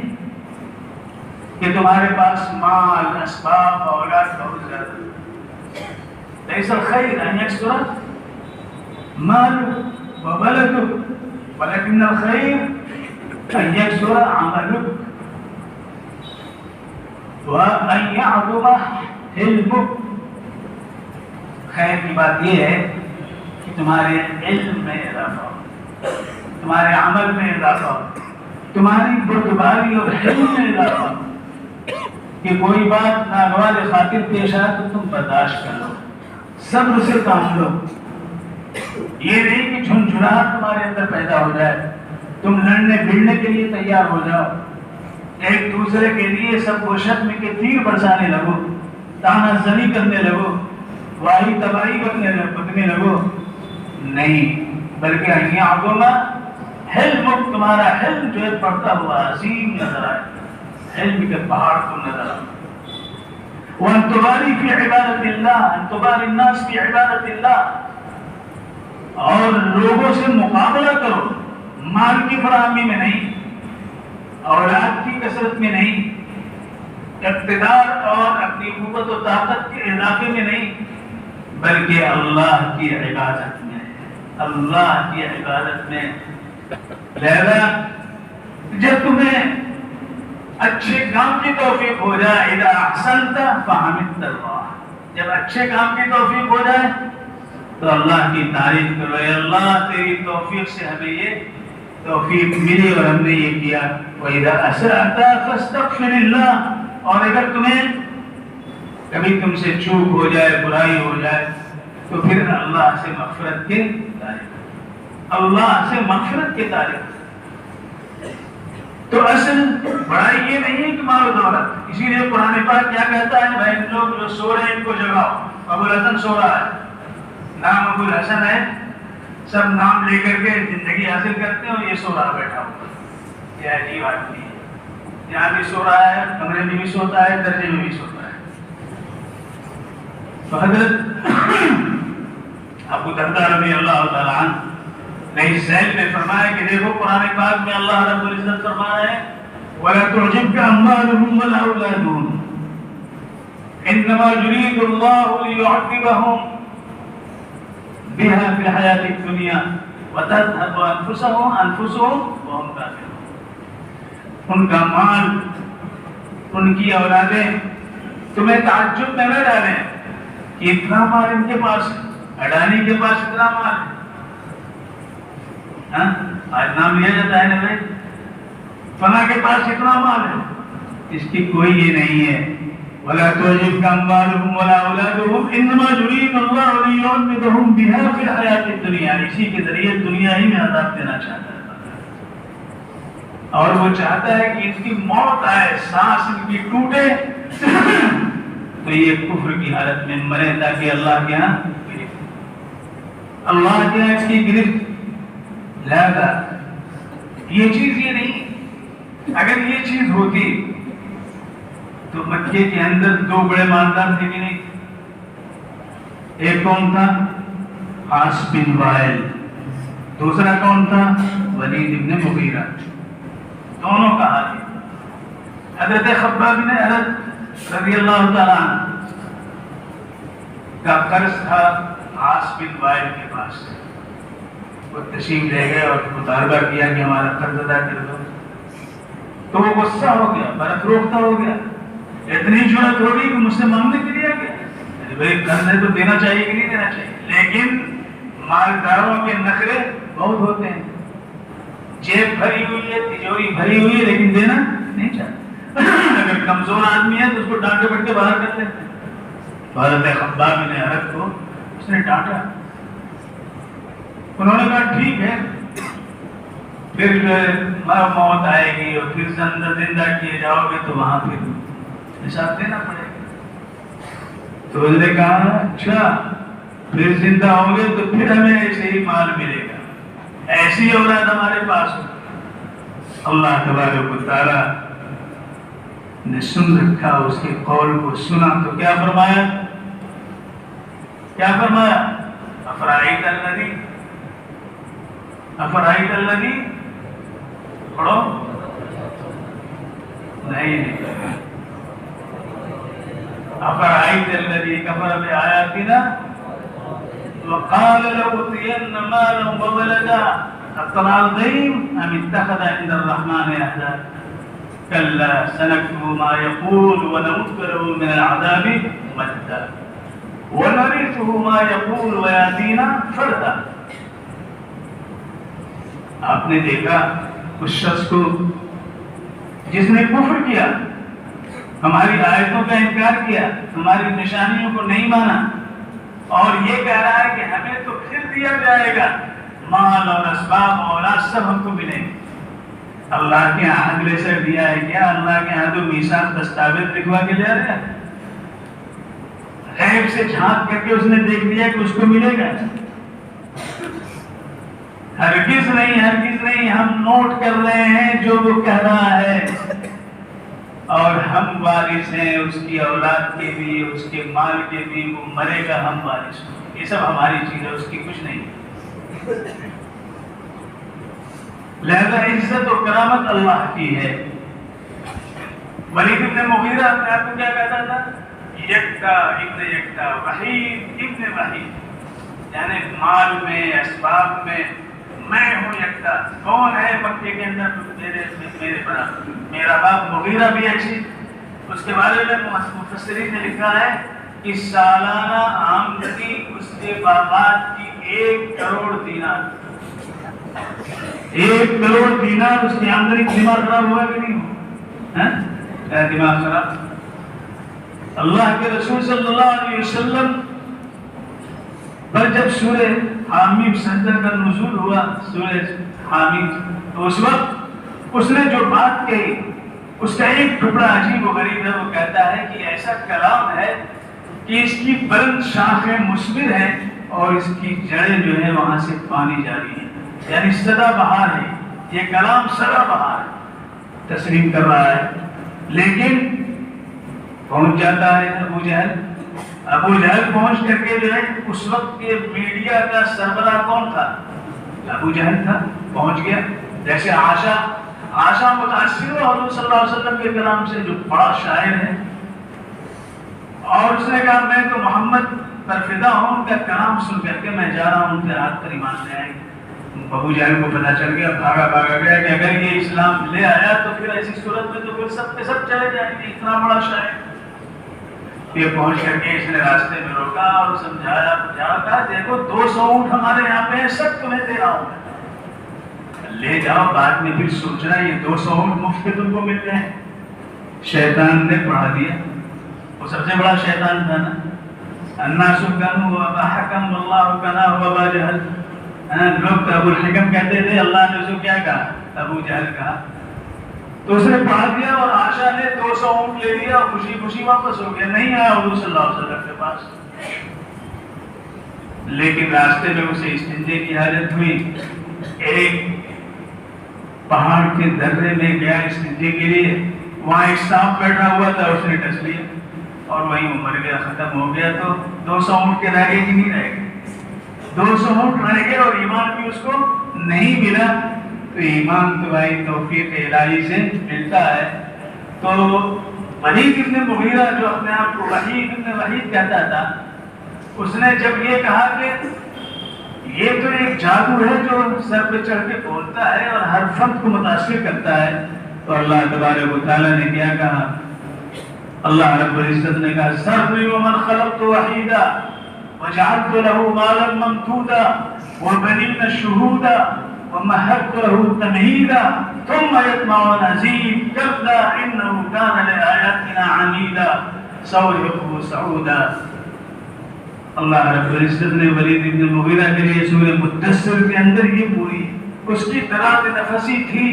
کہ تمہارے پاس مال اسباب اولاد بہت زیادہ. ليس الخير أن يكثر مالك وولدك ولكن الخير أن يكثر عملك وأن يعظم حلمك. خیر کی بات یہ ہے کہ تمہارے علم میں اضافہ ہو، تمہارے عمل میں اضافہ ہو، تمہاری بردباری اور حلم میں اضافہ ہو کہ کوئی بات ناگوار خاطر پیش آئے تو تم برداشت کر لو، صبر سے کام لو. یہ نہیں کہ جھنجھناہٹ تمہارے اندر پیدا ہو جائے، تم لڑنے بھیڑنے کے لیے تیار ہو جاؤ، ایک دوسرے کے لیے سب و شتم کے تیر برسانے لگو، تانا زنی کرنے لگو، واہی تباہی بکنے لگو. نہیں، بلکہ یعظم حلمک، تمہارا حلم جو ہے بڑھتا ہوا عظیم نظر آئے، حلم کے پہاڑ کو نظر آئے. وَأَن تُبَارِي فِي عِبَادَةِ اللَّهِ أَن تُبَارِي النَّاسِ فِي عِبَادَةِ اللَّهِ، اور لوگوں سے مقابلہ کرو، مال کی فراہمی میں نہیں، اولاد کی کثرت میں نہیں، اقتدار اور اپنی قوت و طاقت کے اضافے میں نہیں، بلکہ اللہ کی عبادت میں، اللہ کی عبادت میں. لہذا جب تمہیں اچھے کام کی توفیق ہو جائے، اذا احسنت فحمدت اللہ، جب اچھے کام کی توفیق ہو جائے تو اللہ کی تعریف کرو، اے اللہ تیری توفیق سے ہمیں یہ توفیق ملی اور ہم نے یہ کیا. وَإِذَا أَسْرَعْتَ فَاسْتَغْفِرِ اللَّهِ، اور اگر تمہیں کبھی تم سے چوک ہو جائے، برائی ہو جائے تو پھر اللہ سے مغفرت کے تعریف، اللہ سے مغفرت کے تعریف. تو اصل بڑائی یہ نہیں ہے کہ مال و دولت. اسی لیے قرآن پاک کیا کہتا ہے؟ بھائی لوگ جو سو رہے ہیں ان کو جگاؤ. ابو الحسن سو رہا ہے، نام ابو الحسن ہے، سب نام لے کر کے زندگی حاصل کرتے ہیں اور یہ سو رہا بیٹھا ہوا. یہ عجیب آدمی ہے، یہاں بھی سو رہا ہے، کمرے میں بھی سوتا ہے، درجے میں بھی سوتا ہے. تو حضرت ابو درداء رضی اللہ تعالیٰ عنہ نئی ذیل میں فرمایا کہ دیکھو قرآن پاک میں اللہ رب العزت فرمایا ہے وَلَا تُعْجِبْكَ أَمْوَالُهُمْ وَلَا أَوْلَادُهُمْ إِنَّمَا يُرِيدُ اللَّهُ لِيُعَذِّبَهُمْ بِهَا فِي الْحَيَاةِ الدُّنْيَا وَتَذْهَبَ أَنفُسُهُمْ وَهُمْ كَافِرُونَ. ان کا مال، ان کی اولادیں تمہیں تعجب میں نہ ڈالیں کہ اتنا مال ان کے پاس، اڈانی کے پاس اتنا مال ہے. آج نام لیا جاتا ہے نا بھائی، فلاں کے پاس اتنا مال ہے، اس کی کوئی یہ نہیں ہے. وَلَا تُعْجِبْكَ أَمْوَالُهُمْ وَلَا أَوْلَادُهُمْ إِنَّمَا يُرِيدُ اللَّهُ لِيُعَذِّبَهُمْ بِهَا فِي الْحَيَاةِ الدُّنْيَا. اسی کے ذریعے دنیا ہی میں عذاب دینا چاہتا ہے، اور وہ چاہتا ہے کہ ان کی موت آئے، سانس ان کی ٹوٹے تو یہ کفر کی حالت میں مرے تاکہ اللہ کے ہاں اللہ کے ہاں اس کی گرفت. لہذا یہ چیز یہ نہیں اگر یہ چیز ہوتی تو مکے کے اندر دو بڑے مالدار تھے کہ نہیں؟ ایک کون تھا؟ عاص بن وائل، دوسرا کون تھا؟ ولید بن مغیرہ۔ دونوں کا حال حضرت خباب بن ارد رضی اللہ تعالیٰ عنہ کا قرض تھا عاص بن وائل کے پاس، وہ تشریف لے گئے اور مطالبہ کیا کہ ہمارا قرض ادا کر دو، تو وہ غصہ ہو گیا، برف روختہ ہو گیا، اتنی جرأت ہو گئی کہ مجھ سے مانگنے کے لیے گیا، بھائی قرض ہے تو دینا چاہیے کہ نہیں دینا چاہیے، لیکن مالداروں کے نخرے بہت ہوتے ہیں، جیب بھری ہوئی ہے، تجوری بھری ہوئی ہے، لیکن دینا نہیں چاہتے، اگر کمزور آدمی ہے تو اس کو ڈانٹے پٹ کے باہر کر دیتے ہیں۔ حضرت خباب بن ارد کو اس نے ڈانٹا، انہوں نے کہا ٹھیک ہے، پھر موت آئے گی اور پھر زندہ کیے جاؤ گے تو وہاں پھر حساب دینا پڑے گا۔ تو اس نے کہا اچھا پھر زندہ ہوں گے تو پھر ہمیں ایسے ہی مال ملے گا، ایسی اولاد ہمارے پاس ہو۔ اللہ تبارک و تعالیٰ نے سن رکھا اس کے قول کو، سنا تو کیا فرمایا؟ کیا فرمایا؟ افرائیت الذی، افرائیت الذی، پڑھو نہیں، افرائیت الذی کفر بآیاتنا وقال لأوتین مالا وولدا اطلع الغیب ام اتخذ عند الرحمن عهدا کلا سنكتب ما يقول ونمد من العذاب مدا ونرثه ما يقول وياتينا فردا۔ آپ نے دیکھا اس شخص کو جس نے کفر کیا، ہماری آیتوں کا انکار کیا، ہماری نشانیوں کو نہیں مانا، اور یہ کہہ رہا ہے کہ ہمیں تو پھر دیا جائے گا، مال اور اسباب اور اولاد سب ہم کو ملیں گے۔ اللہ کے ہاں اگلے سے دیا ہے کیا؟ اللہ کے ہاں تو میثاق دستاویز لکھوا کے لے آ رہے ہیں، غیب سے جھانک کر کے اس نے دیکھ لیا کہ اس کو ملے گا؟ ہرگز نہیں، ہرگز نہیں، ہم نوٹ کر رہے ہیں جو وہ کہہ رہا ہے، اور ہم وارث ہیں اس کی اولاد کے بھی، اس کے مال کے بھی، وہ مرے گا ہم وارث ہوں، یہ سب ہماری چیز ہے، اس کی کچھ نہیں۔ لہذا عزت و کرامت اللہ کی ہے۔ ولید ابن مغیرہ اپنے آپ کو کیا کہتا تھا؟ یکتا ابن یکتا، وحید ابن وحید، یعنی مال میں، اسباب میں میں ہوں یکتا۔ کون ہے مکے کے اندر میرے برابر؟ میرا باپ مغیرہ بھی اچھی۔ اس کے بارے میں مفسرین نے لکھا ہے کہ سالانہ آمدنی اس کے باپات کی 1 کروڑ دینار، 1 کروڑ دینار اس کی آمدنی۔ دماغ خراب ہوا کہ نہیں ہوا؟ دماغ خراب۔ اللہ کے رسول صلی اللہ علیہ وسلم پر جب سورہ حامیم سجدہ کا نزول ہوا، سورہ حامیم، تو اس وقت اس نے جو بات کہی اس کا ایک ٹکڑا عجیب و غریب ہے۔ وہ کہتا ہے کہ ایسا کلام ہے کہ اس کی بلند شاخیں مثمر ہیں اور اس کی جڑیں جو ہیں وہاں سے پانی جاری ہیں، یعنی سدا بہار ہے، یہ کلام سدا بہار ہے، تسلیم کر رہا ہے۔ لیکن پہنچ جاتا ہے ابو جہل۔ ابو جہل پہنچ کر کے جو ہے، اس وقت کے میڈیا کا سربراہ کون تھا؟ ابو جہل تھا۔ پہنچ گیا، جیسے عاشا متاثر ہوا حضور صلی اللہ علیہ وسلم کے کلام سے، جو بڑا شاعر ہے، اور اس نے کہا میں تو محمد پر فدا ہوں، ان کا کلام سن کر کے میں جا رہا ہوں، ان کے ہاتھ پر ایمان لے آئے۔ ابو جہل کو پتہ چل گیا، بھاگا گیا کہ اگر یہ اسلام لے آیا تو پھر ایسی صورت میں تو پھر سب کے سب چلے جائیں گے، اتنا بڑا شاعر۔ یہ پہنچ کر کے اس نے راستے میں روکا اور سمجھایا، کہا دیکھو 200 اونٹ ہمارے یہاں پہ ہیں، سب تمہیں دے رہا ہوں، لے جاؤ، بعد میں پھر سوچنا یہ 200 اونٹ مفت میں تم کو مل رہے ہیں۔ شیطان نے پڑھا دیا، وہ سب سے بڑا شیطان تھا نا۔ الناس كانوا ابا حکم واللہ کنا ابا جہل، لوگ ابو الحکم کہتے تھے، اللہ نے اسے کیا کہا؟ ابو جہل کہا۔ تو اس نے پڑھا دیا اور عائشہ نے 200 اونٹ لے لیا اور خوشی خوشی واپس ہو گیا، نہیں آیا حضور صلی اللہ علیہ وسلم کے پاس۔ لیکن راستے میں اسے استنجے کی حاجت ہوئی، ایک پہاڑ کے درے میں گیا استنجے کے لیے، وہاں ایک سانپ بیٹھا ہوا تھا، اس نے ڈس لیا اور وہیں وہ مر گیا، ختم ہو گیا۔ تو 200 اونٹ کے رہ گئے کہ نہیں رہ گئے؟ 200 اونٹ رہ گئے اور ایمان بھی اس کو نہیں ملا۔ تو ایمان تو بھائی توفیق الہی سے ملتا ہے۔ تو ولید ابن مغیرہ جو اپنے آپ کو وحید ابن وحید کہتا تھا، اس نے جب یہ کہا کہ یہ تو ایک جادو ہے جو سر پہ چڑھ کے بولتا ہے اور ہر فرد کو متاثر کرتا ہے، تو اللہ تبارک و تعالیٰ نے کیا کہا؟ اللہ رب العزت نے کہا ذرنی ومن خلقت وحیدا وجعلت له مالا ممدودا وبنین شہودا ومهدت له تمهیدا ثم يطمع ان ازید کلا انه كان لآیاتنا عنیدا سأرهقه صعودا۔ اللہ رب العزت نے ولید ابن مغیرہ کے لیے سورہ مدثر کے اندر یہ پوری اس کی دراز نفسی تھی،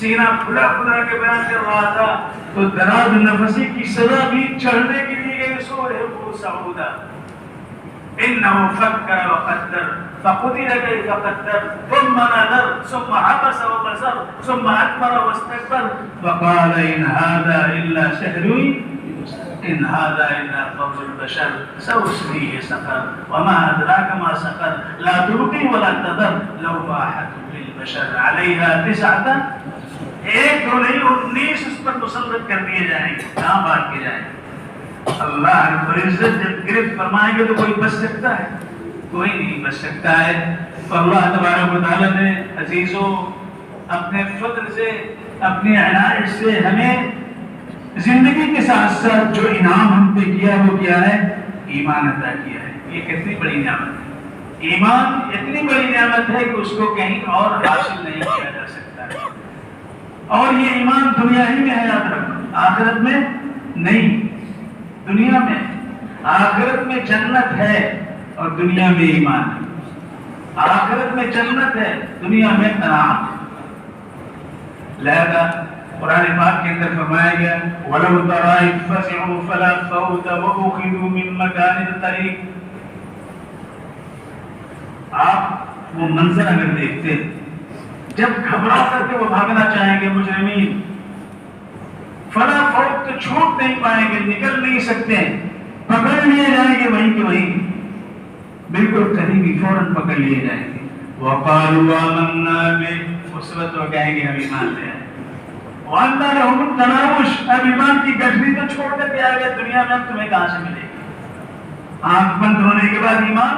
سینہ کھلا کھلا کے بیان کر رہا تھا، تو دراز نفسی کی سزا بھی چڑھنے کے لیے گئی سأرهقه صعودا۔ انه فکر وقدر فقدر كيف قدر ثم نظر ثم عبس وبصر ثم ادبر واستكبر وقال ان هذا الا سحر ان هذا الا قول البشر سأصليه سقر وما ادراك ما سقر لا تبقي ولا تذر لواحة للبشر عليها 9 ایک دو نہیں 19 اس پر مسلط کر دیے جائیں گے، کہاں بات کی جائے؟ اللہ رب العزت جب گرفت فرمائیں گے تو کوئی بچ سکتا ہے؟ کوئی نہیں بچ سکتا ہے۔ تو اللہ تبارک و تعالیٰ نے عزیزوں اپنے فضل سے، اپنی عنایت سے ہمیں زندگی کے ساتھ ساتھ جو انعام ہم پہ کیا وہ کیا ہے؟ ایمان عطا کیا ہے۔ یہ کتنی بڑی نعمت ہے! ایمان اتنی بڑی نعمت ہے کہ اس کو کہیں اور حاصل نہیں کیا جا سکتا ہے۔ اور یہ ایمان دنیا ہی میں ہے، یاد رکھو، آخرت میں نہیں۔ دنیا میں، آخرت میں جنت ہے اور دنیا میں ایمان ہے۔ آخرت میں جنت ہے، دنیا میں قناعت ہے۔ لہذا قرآن پاک کے اندر فرمایا گیا وَلَوْ تَرَىٰ إِذْ فَزِعُوا فَلَا فَوْتَ وَأُخِذُوا مِن مَّكَانٍ قَرِيبٍ۔ آپ وہ منظر اگر دیکھتے، جب گھبرا کر کے وہ بھاگنا چاہیں گے مجرمین، فلا فوت تو چھوٹ نہیں پائیں گے، نکل نہیں سکتے، پکڑ لیے جائیں گے وہیں کے وہیں، بالکل قریبی فوراً پکڑ لیے جائیں گے۔ وَقَالُوا آمَنَّا بِهِ، اس وقت وہ کہیں گے ہم ایمان لے آئے۔ وَأَنَّىٰ لَهُمُ التَّنَاوُشُ، اب ایمان کی گٹھری تو چھوڑ کر کے آ گئے، دنیا میں اب تمہیں کہاں سے ملے گا؟ آنکھ بند ہونے کے بعد ایمان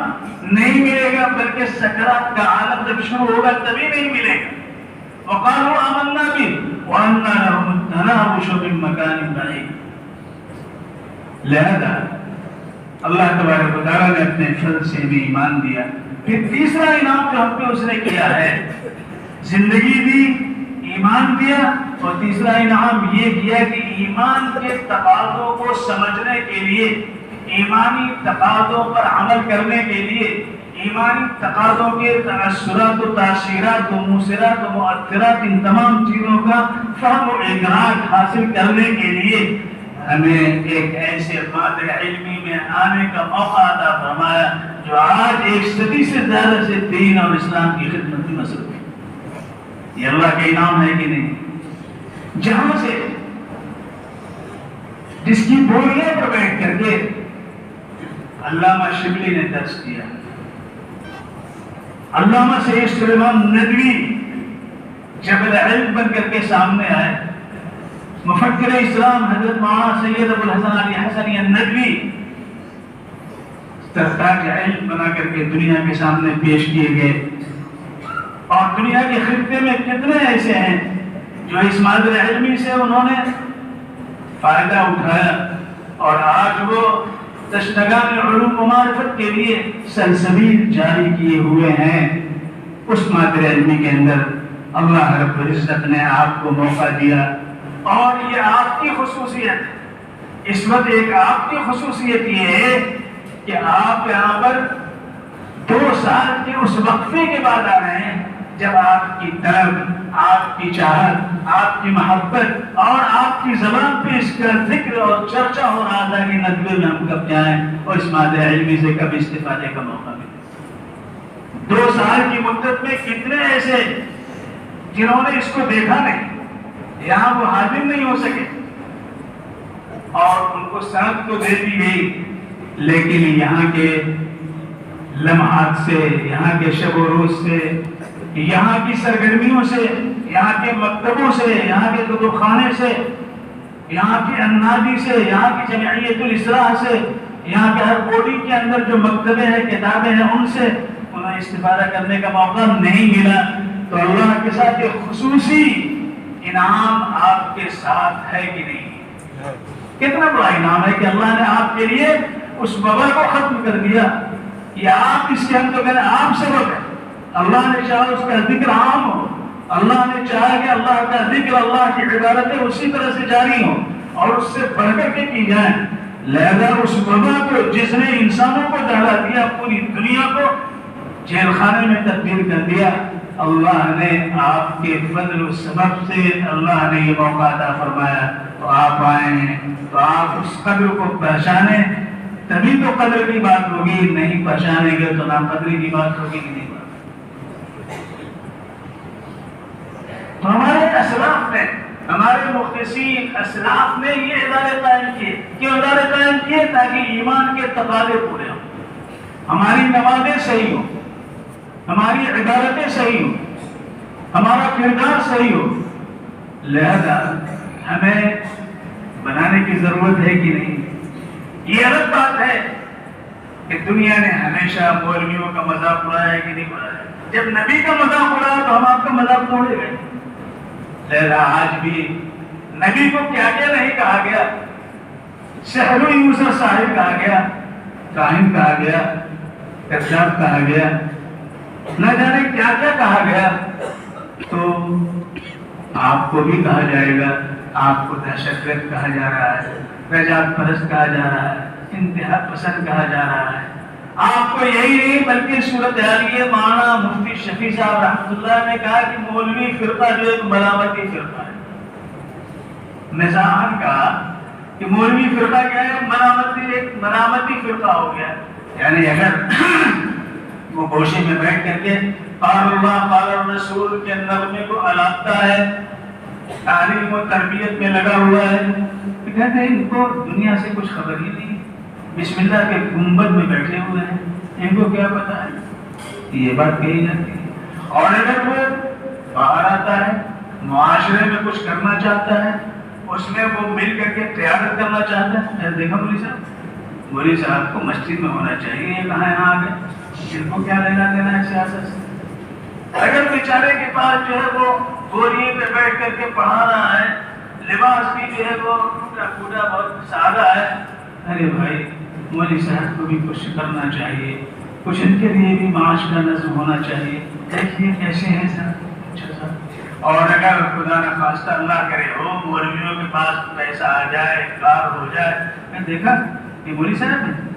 نہیں ملے گا، بلکہ سکرات کا عالم جب شروع ہوگا تبھی نہیں ملے گا۔ وَقَالُوا آمَنَّا بِهِ وَأَنَّىٰ لَهُمُ التَّنَاوُشُ مِن مَّكَانٍ بَعِيدٍ۔ لہذا اللہ تبارک و تعالیٰ نے اپنے فضل سے ہمیں ایمان دیا۔ پھر تیسرا انعام جو ہم پہ اس نے کیا ہے، زندگی دی، ایمان دیا، اور تیسرا انعام یہ کیا کہ ایمان کے تقاضوں کو سمجھنے کے لیے، ایمانی تقاضوں پر عمل کرنے کے لیے، ایمانی تقاضوں کے تأثرات و تاثیرات و مؤثرات و مؤثرات، ان تمام چیزوں کا فہم و ادراک حاصل کرنے کے لیے ہمیں ایک ایسے مادہ علمی میں آنے کا موقع عطا فرمایا جو آج 1 صدی سے زیادہ سے دین اور اسلام کی خدمت میں مصروف ہے۔ یہ اللہ کا انعام ہے کہ نہیں؟ جہاں سے جس کی بوریاں پر بیٹھ کر کے علامہ شبلی نے درس دیا، علامہ سید سلیمان ندوی جبل علم بن کر کے سامنے آئے، مفکر اسلام حضرت مولانا سید ابو الحسن علی حسنی ندوی تاج علم بنا کر کے دنیا کے سامنے پیش کیے گئے۔ اور دنیا کے خطے میں کتنے ایسے ہیں جو اس مادر علمی سے انہوں نے فائدہ اٹھایا، اور آج وہ تشنگان علوم و معرفت کے لیے سلسبیل جاری کیے ہوئے ہیں۔ اس مادر علمی کے اندر اللہ رب العزت نے آپ کو موقع دیا، اور یہ آپ کی خصوصیت، اس وقت ایک آپ کی خصوصیت یہ ہے کہ آپ یہاں پر 2 سال کے اس وقفے کے بعد آ رہے ہیں جب آپ کی طلب، آپ کی چاہت، آپ کی محبت اور آپ کی زبان پہ اس کا ذکر اور چرچا ہو رہا تھا کہ ندوے میں ہم کب جائیں اور اس مادہ علمی سے کب استفادے کا موقع ملے۔ 2 سال کی مدت میں کتنے ایسے جنہوں نے اس کو دیکھا نہیں، یہاں وہ حاضر نہیں ہو سکے اور ان کو سند تو دے دی گئی، لیکن یہاں کے لمحات سے، یہاں کے شب و روز سے، یہاں کی سرگرمیوں سے، یہاں کے مکتبوں سے، یہاں کے کتب خانے سے، یہاں کی انادی سے، یہاں کی جمعیت الاصلاح سے، یہاں کے ہر بوڈی کے اندر جو مکتبیں ہیں، کتابیں ہیں، ان سے انہیں استفادہ کرنے کا موقع نہیں ملا. تو اللہ کے ساتھ ایک خصوصی انعام آپ کے ساتھ ہے کہ نہیں؟ کتنا بڑا انعام ہے کہ اللہ نے آپ کے لیے اس وبا کو ختم کر دیا. یہ آپ اس کے اندر کہنے آپ سبب ہے. اللہ نے چاہا اس کا ذکر عام ہو، اللہ نے چاہا کہ اللہ کا ذکر، اللہ کی عبادتیں اسی طرح سے جاری ہوں اور اس سے بڑھ کر کے کی جائیں. لہذا اس وبا کو جس نے انسانوں کو دہلا دیا، پوری دنیا کو جیل خانے میں تبدیل کر دیا، اللہ نے آپ کے فضل و سبب سے اللہ نے یہ موقع عطا فرمایا. تو آپ آئے ہیں تو آپ اس قدر کو پہچانیں، تبھی تو قدر کی بات ہوگی. نہیں پہچانیں گے تو ناقدری کی بات ہوگی کہ نہیں بات. تو ہمارے اسلاف نے، ہمارے مخلصین اسلاف نے یہ ادارے قائم کیے. کیوں ادارے قائم کیے؟ تاکہ ایمان کے تقاضے پورے ہوں، ہماری نمازیں صحیح ہوں، ہماری عبادتیں صحیح ہوں، ہمارا کردار صحیح ہو. لہذا ہمیں بنانے کی ضرورت ہے کہ نہیں؟ یہ الگ بات ہے کہ دنیا نے ہمیشہ مولویوں کا مذاق اڑایا ہے کہ نہیں اڑایا. جب نبی کا مذاق اڑایا تو ہم آپ کا مذاق توڑے گئے. لہذا آج بھی نبی کو کیا کیا نہیں کہا گیا. سحر و یوسف صاحب کہا گیا، کاہن کہا گیا، کذاب کہا گیا، نہ جانے کیا کیا کہا گیا. تو آپ کو بھی کہا جائے گا. آپ کو دہشت گرد کہا جا رہا ہے، نجات پرست کہا جا رہا ہے، انتہا پسند کہا جا رہا ہے. آپ کو یہی نہیں بلکہ صورتحال یہ مانا مفتی شفیع صاحب رحمۃ اللہ نے کہا کہ مولوی فرقہ جو ایک ملامتی فرقہ ہے. نظام کہا کہ مولوی فرقہ کیا ہے؟ ملامتی، ایک ملامتی فرقہ ہو گیا. یعنی اگر وہ گوشے میں بیٹھ کر کے قال اللہ قال الرسول کے نغمے کو الاپتا ہے، تعلیم و تربیت میں لگا ہوا ہے، تو کہتے ہیں ان کو دنیا سے کچھ خبر ہی نہیں، بسم اللہ کے گنبد میں بیٹھے ہوئے ہیں، ان کو کیا پتا ہے. یہ بات کہی جاتی ہے. اور اگر وہ باہر آتا ہے، معاشرے میں کچھ کرنا چاہتا ہے، اس میں وہ مل کر کے قیادت کرنا چاہتا ہے. دیکھا مولوی صاحب کو مسجد میں ہونا چاہیے، یہ کہاں یہاں آ گئے، ان کو کیا لینا دینا ہے سیاست سے. اگر بیچارے کے پاس جو ہے وہ گوریے پہ بیٹھ کر کے پڑھا رہا ہے، لباس بھی جو ہے وہ ٹوٹا پھوٹا بہت سادہ ہے، ارے بھائی مولوی صاحب کو بھی کچھ کرنا چاہیے، کچھ ان کے لیے بھی معاش کا نظم ہونا چاہیے. دیکھیے کیسے ہیں سر. اچھا سر. اور اگر خدا نہ خواستہ اللہ کرے ہو مولویوں کے پاس پیسہ آ جائے، کار ہو جائے، میں دیکھا یہ مولوی صاحب ہے،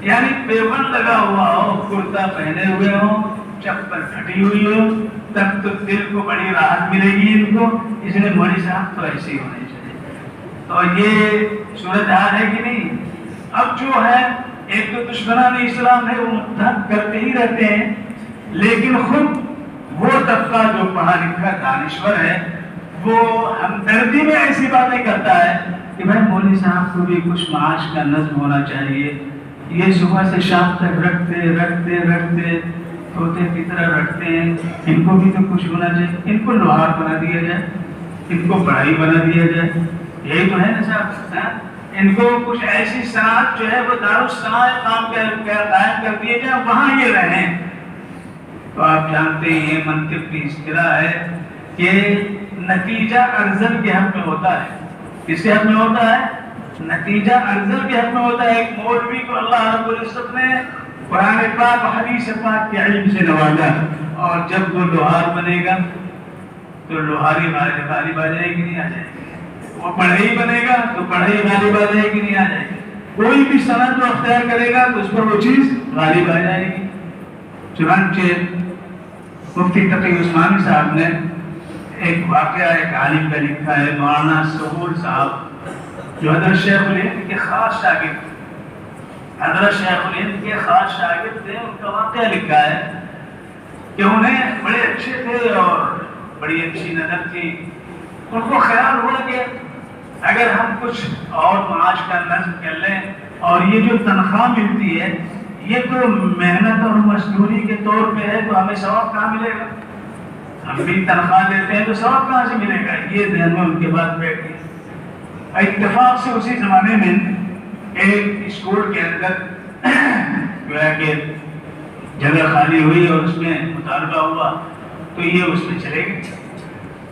یعنی پیبند لگا ہوا ہو، کرتا پہنے ہوئے ہو، چپل پھٹی ہوئی ہو، تب تو دل کو بڑی راحت ملے گی ان کو. اس لیے مولوی صاحب تو ایسے ہی ہونے چاہیے. تو یہ صورتحال ہے کہ نہیں؟ اب جو ہے ایک تو دشمنان اسلام ہے وہ متحد کرتے ہی رہتے ہیں، لیکن خود وہ طبقہ جو پڑھا لکھا دانشور ہے وہ ہمدردی میں ایسی باتیں کرتا ہے کہ بھائی مولوی صاحب کو بھی کچھ معاش کا نظم ہونا چاہیے. یہ صبح سے شام تک رکھتے طوطے کی طرح رکھتے ہیں، ان کو بھی تو کچھ ہونا چاہیے. ان کو لوہار بنا دیا جائے، ان کو پڑھائی بنا دیا جائے. یہی تو ہے نا صاحب. ان کو کچھ ایسی صنعت جو ہے وہ دارالصناعت قائم کر دیے جائے، وہاں یہ رہیں. تو آپ جانتے ہیں یہ منطق کی اصطلاح ہے کہ نتیجہ ارذل کے حق میں ہوتا ہے. کس کے حق میں ہوتا ہے؟ نتیجہ ارذل کے حق میں ہوتا ہے. ایک مولوی کو اللہ رب العزت نے قرآن پاک اور حدیث پاک کے علم سے نوازا، اور جب وہ لوہار بنے گا تو لوہاری غالب آ جائے گی نہیں آ جائے گی. وہ پڑھائی بنے گا تو پڑھائی غالب آ جائے گی نہیں آ جائے گی. کوئی بھی صنعت جو اختیار کرے گا تو اس پر وہ چیز غالب آ جائے گی. چنانچہ مفتی تقی عثمانی صاحب نے ایک واقعہ ایک عالم کا لکھا ہے، مولانا سہول صاحب جو حضرت شیخ الہند کے خاص شاگرد تھے. حضرت شیخ الہند کے خاص شاگرد تھے. ان کا واقعہ لکھا ہے کہ انہیں بڑے اچھے تھے اور بڑی اچھی نظر تھی. ان کو خیال ہوا کہ اگر ہم کچھ اور معاش کا نظم کر لیں اور یہ جو تنخواہ ملتی ہے یہ تو محنت اور مزدوری کے طور پہ ہے تو ہمیں ثواب کہاں ملے گا؟ ہم بھی تنخواہ دیتے ہیں تو ثواب کہاں سے ملے گا؟ یہ ذہن میں ان کے بات بیٹھ گئی. اتفاق سے اسی زمانے میں ایک اسکول کے اندر گویا کہ جگہ خالی ہوئی اور اس میں مطالبہ ہوا تو یہ اس میں چلے گئے.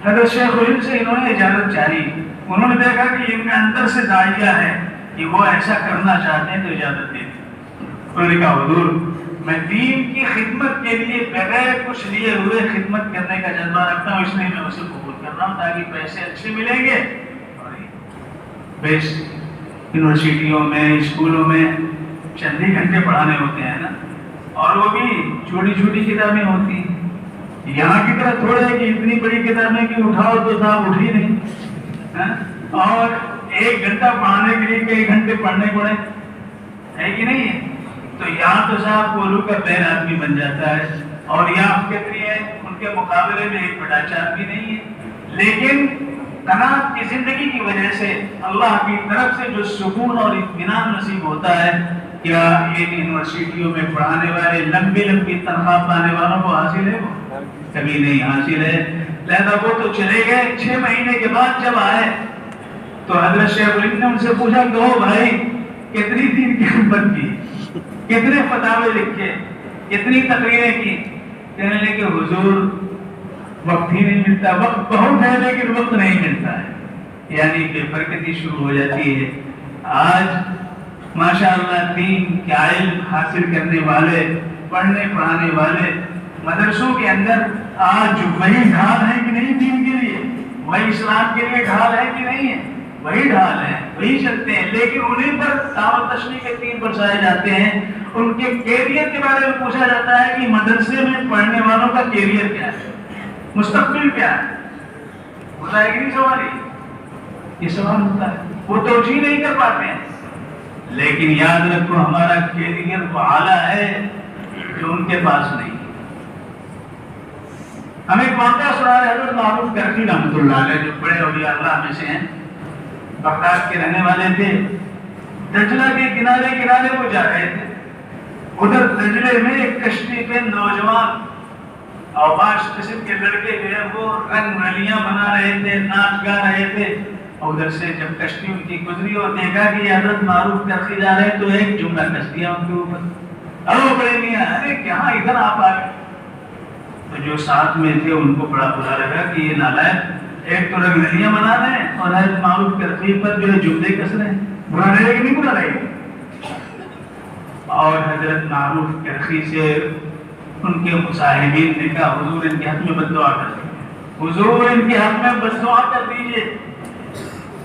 حضرت شیخ علم سے انہوں نے اجازت چاہی. انہوں نے دیکھا کہ ان کے اندر سے داعیہ ہے کہ وہ ایسا کرنا چاہتے ہیں تو اجازت دے دی. انہوں نے کہا حضور میں دین کی خدمت کے لیے بغیر کچھ لیے ہوئے خدمت کرنے کا جذبہ رکھتا ہوں، اس لیے میں اسے قبول کر رہا ہوں تاکہ پیسے اچھے ملیں گے. بیس یونیورسٹیوں میں اسکولوں میں چند ہی گھنٹے پڑھانے ہوتے ہیں نا، اور وہ بھی چھوٹی چھوٹی کتابیں ہوتی ہیں. یہاں کی طرح تھوڑا ہے کہ اتنی بڑی کتابیں کہ اٹھاؤ تو صاحب اٹھ ہی نہیں، اور ایک گھنٹہ پڑھانے کے لیے کئی گھنٹے پڑھنے پڑے، ہے کہ نہیں ہے؟ تو یہاں تو صاحب کولو کا بین آدمی بن جاتا ہے، اور یہاں کتنی ہے ان کے مقابلے میں ایک بڑا چار بھی نہیں ہے. لیکن قناعت کی زندگی کی وجہ سے اللہ کی طرف سے جو سکون اور اطمینان نصیب ہوتا ہے، کیا یہ یونیورسٹیوں میں پڑھانے والے لمبی لمبی تنخواہ پانے والوں کو حاصل ہے؟ وہ کبھی نہیں حاصل ہے. لہذا وہ تو چلے گئے. 6 مہینے کے بعد جب آئے تو حضرت شیخ علم نے ان سے پوچھا کہ او بھائی کتنی دین کی خدمت کی، کتنے فتاوے لکھے، کتنی تقریریں کی؟ کہنے لگے کہ حضور وقت ہی نہیں ملتا. وقت بہت ہے لیکن وقت نہیں ملتا ہے. یعنی بے برکتی شروع ہو جاتی ہے. آج ماشاءاللہ دین کا علم حاصل کرنے والے، پڑھنے پڑھانے والے مدرسوں کے اندر آج وہی ڈھال ہے کہ نہیں دین کے لیے؟ وہی اسلام کے لیے ڈھال ہے کہ نہیں ہے؟ وہی ڈھال ہے، وہی چلتے ہیں. لیکن انہیں پر دعوت تشریح کے 3 برسائے جاتے ہیں. ان کے کیریئر کے بارے میں پوچھا جاتا ہے کہ مدرسے میں پڑھنے والوں کا کیریئر کیا ہے، مستقبل کیا ہے؟ ہوتا ہے کہ نہیں سوال؟ یہ سوال ہوتا ہے. وہ توجیہ نہیں کر پاتے ہیں. لیکن یاد رکھو ہمارا کیریئر وہ اعلیٰ ہے جو ان کے پاس نہیں. ہمیں ایک واقعہ سنا ہے حضرت معروف کرخی رحمۃ اللہ علیہ، جو بڑے اولیاء اللہ میں سے ہیں، بغداد کے رہنے والے تھے. دجلہ کے کنارے وہ جا رہے تھے. ادھر دجلے میں ایک کشتی پہ نوجوان اوباش قسم کے لڑکے جو ہیں وہ رنگ رلیاں بنا رہے تھے، ناچ گا رہے تھے. اور ادھر سے جب کشتی ان کی گزری اور دیکھا کہ یہ حضرت معروف کرخی جا رہے تو ایک جملہ کس دیا ان کے اوپر، ارے بڑے میاں ارے کہاں ادھر آپ آ گئے. تو جو ساتھ میں تھے ان کو بڑا برا لگا کہ یہ نالائق ایک تو رنگ رلیاں بنا رہے ہیں اور حضرت معروف کرخی پر جو ہے جملے کس رہے ہیں. برا لگے کہ نہیں برا لگے؟ اور حضرت معروف کرخی سے ان کے مصاحبین نے کہا حضور ان کے حق میں بد دعا کر دیجیے، حضور ان کے حق میں بد دعا کر دیجیے.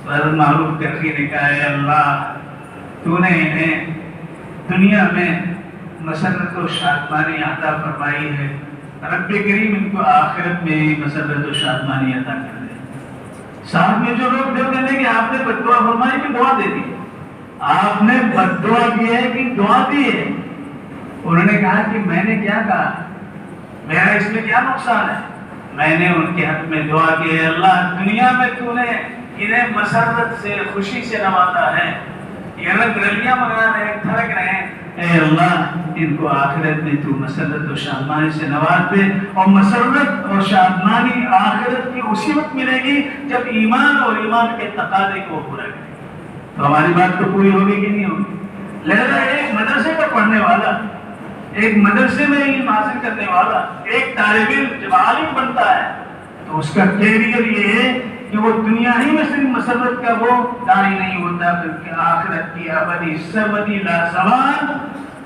حضرت معروف کرخی نے کہا اے اللہ تو نے انہیں دنیا میں مسرت و شادمانی عطا فرمائی ہے، رب کریم ان کو آخرت میں مسرت و شادمانی عطا کر دے. ساتھ میں جو لوگ دیکھ رہے کہ آپ نے بد دعا فرمائی کہ دعا دے دی، آپ نے بد دعا کی ہے کہ دعا دی ہے؟ انہوں نے کہا کہ میں نے کیا کہا، میرا اس میں کیا نقصان ہے؟ میں نے ان کے حق میں دعا کی ہے اللہ دنیا میں تو نے انہیں مسرت سے خوشی سے نوازا ہے، یہ رنگ رلیاں منگا رہے تھرک رہے ہیں، اے اللہ ان کو آخرت میں تو مسرت و شادمانی سے نواز دے. اور مسرت اور شادمانی آخرت کی اسی وقت ملے گی جب ایمان اور ایمان کے تقاضے کو پورا کرے. تو ہماری بات تو پوری ہوگی کہ نہیں ہوگی؟ لہذا ایک مدرسے کا پڑھنے والا، ایک مدرسے میں علم حاصل کرنے والا، ایک طالب علم جب عالم بنتا ہے تو اس کا کیریئر یہ ہے کہ وہ دنیا ہی میں صرف مسرت کا وہ داعی نہیں ہوتا بلکہ آخرت کی ابدی سرمدی لازوال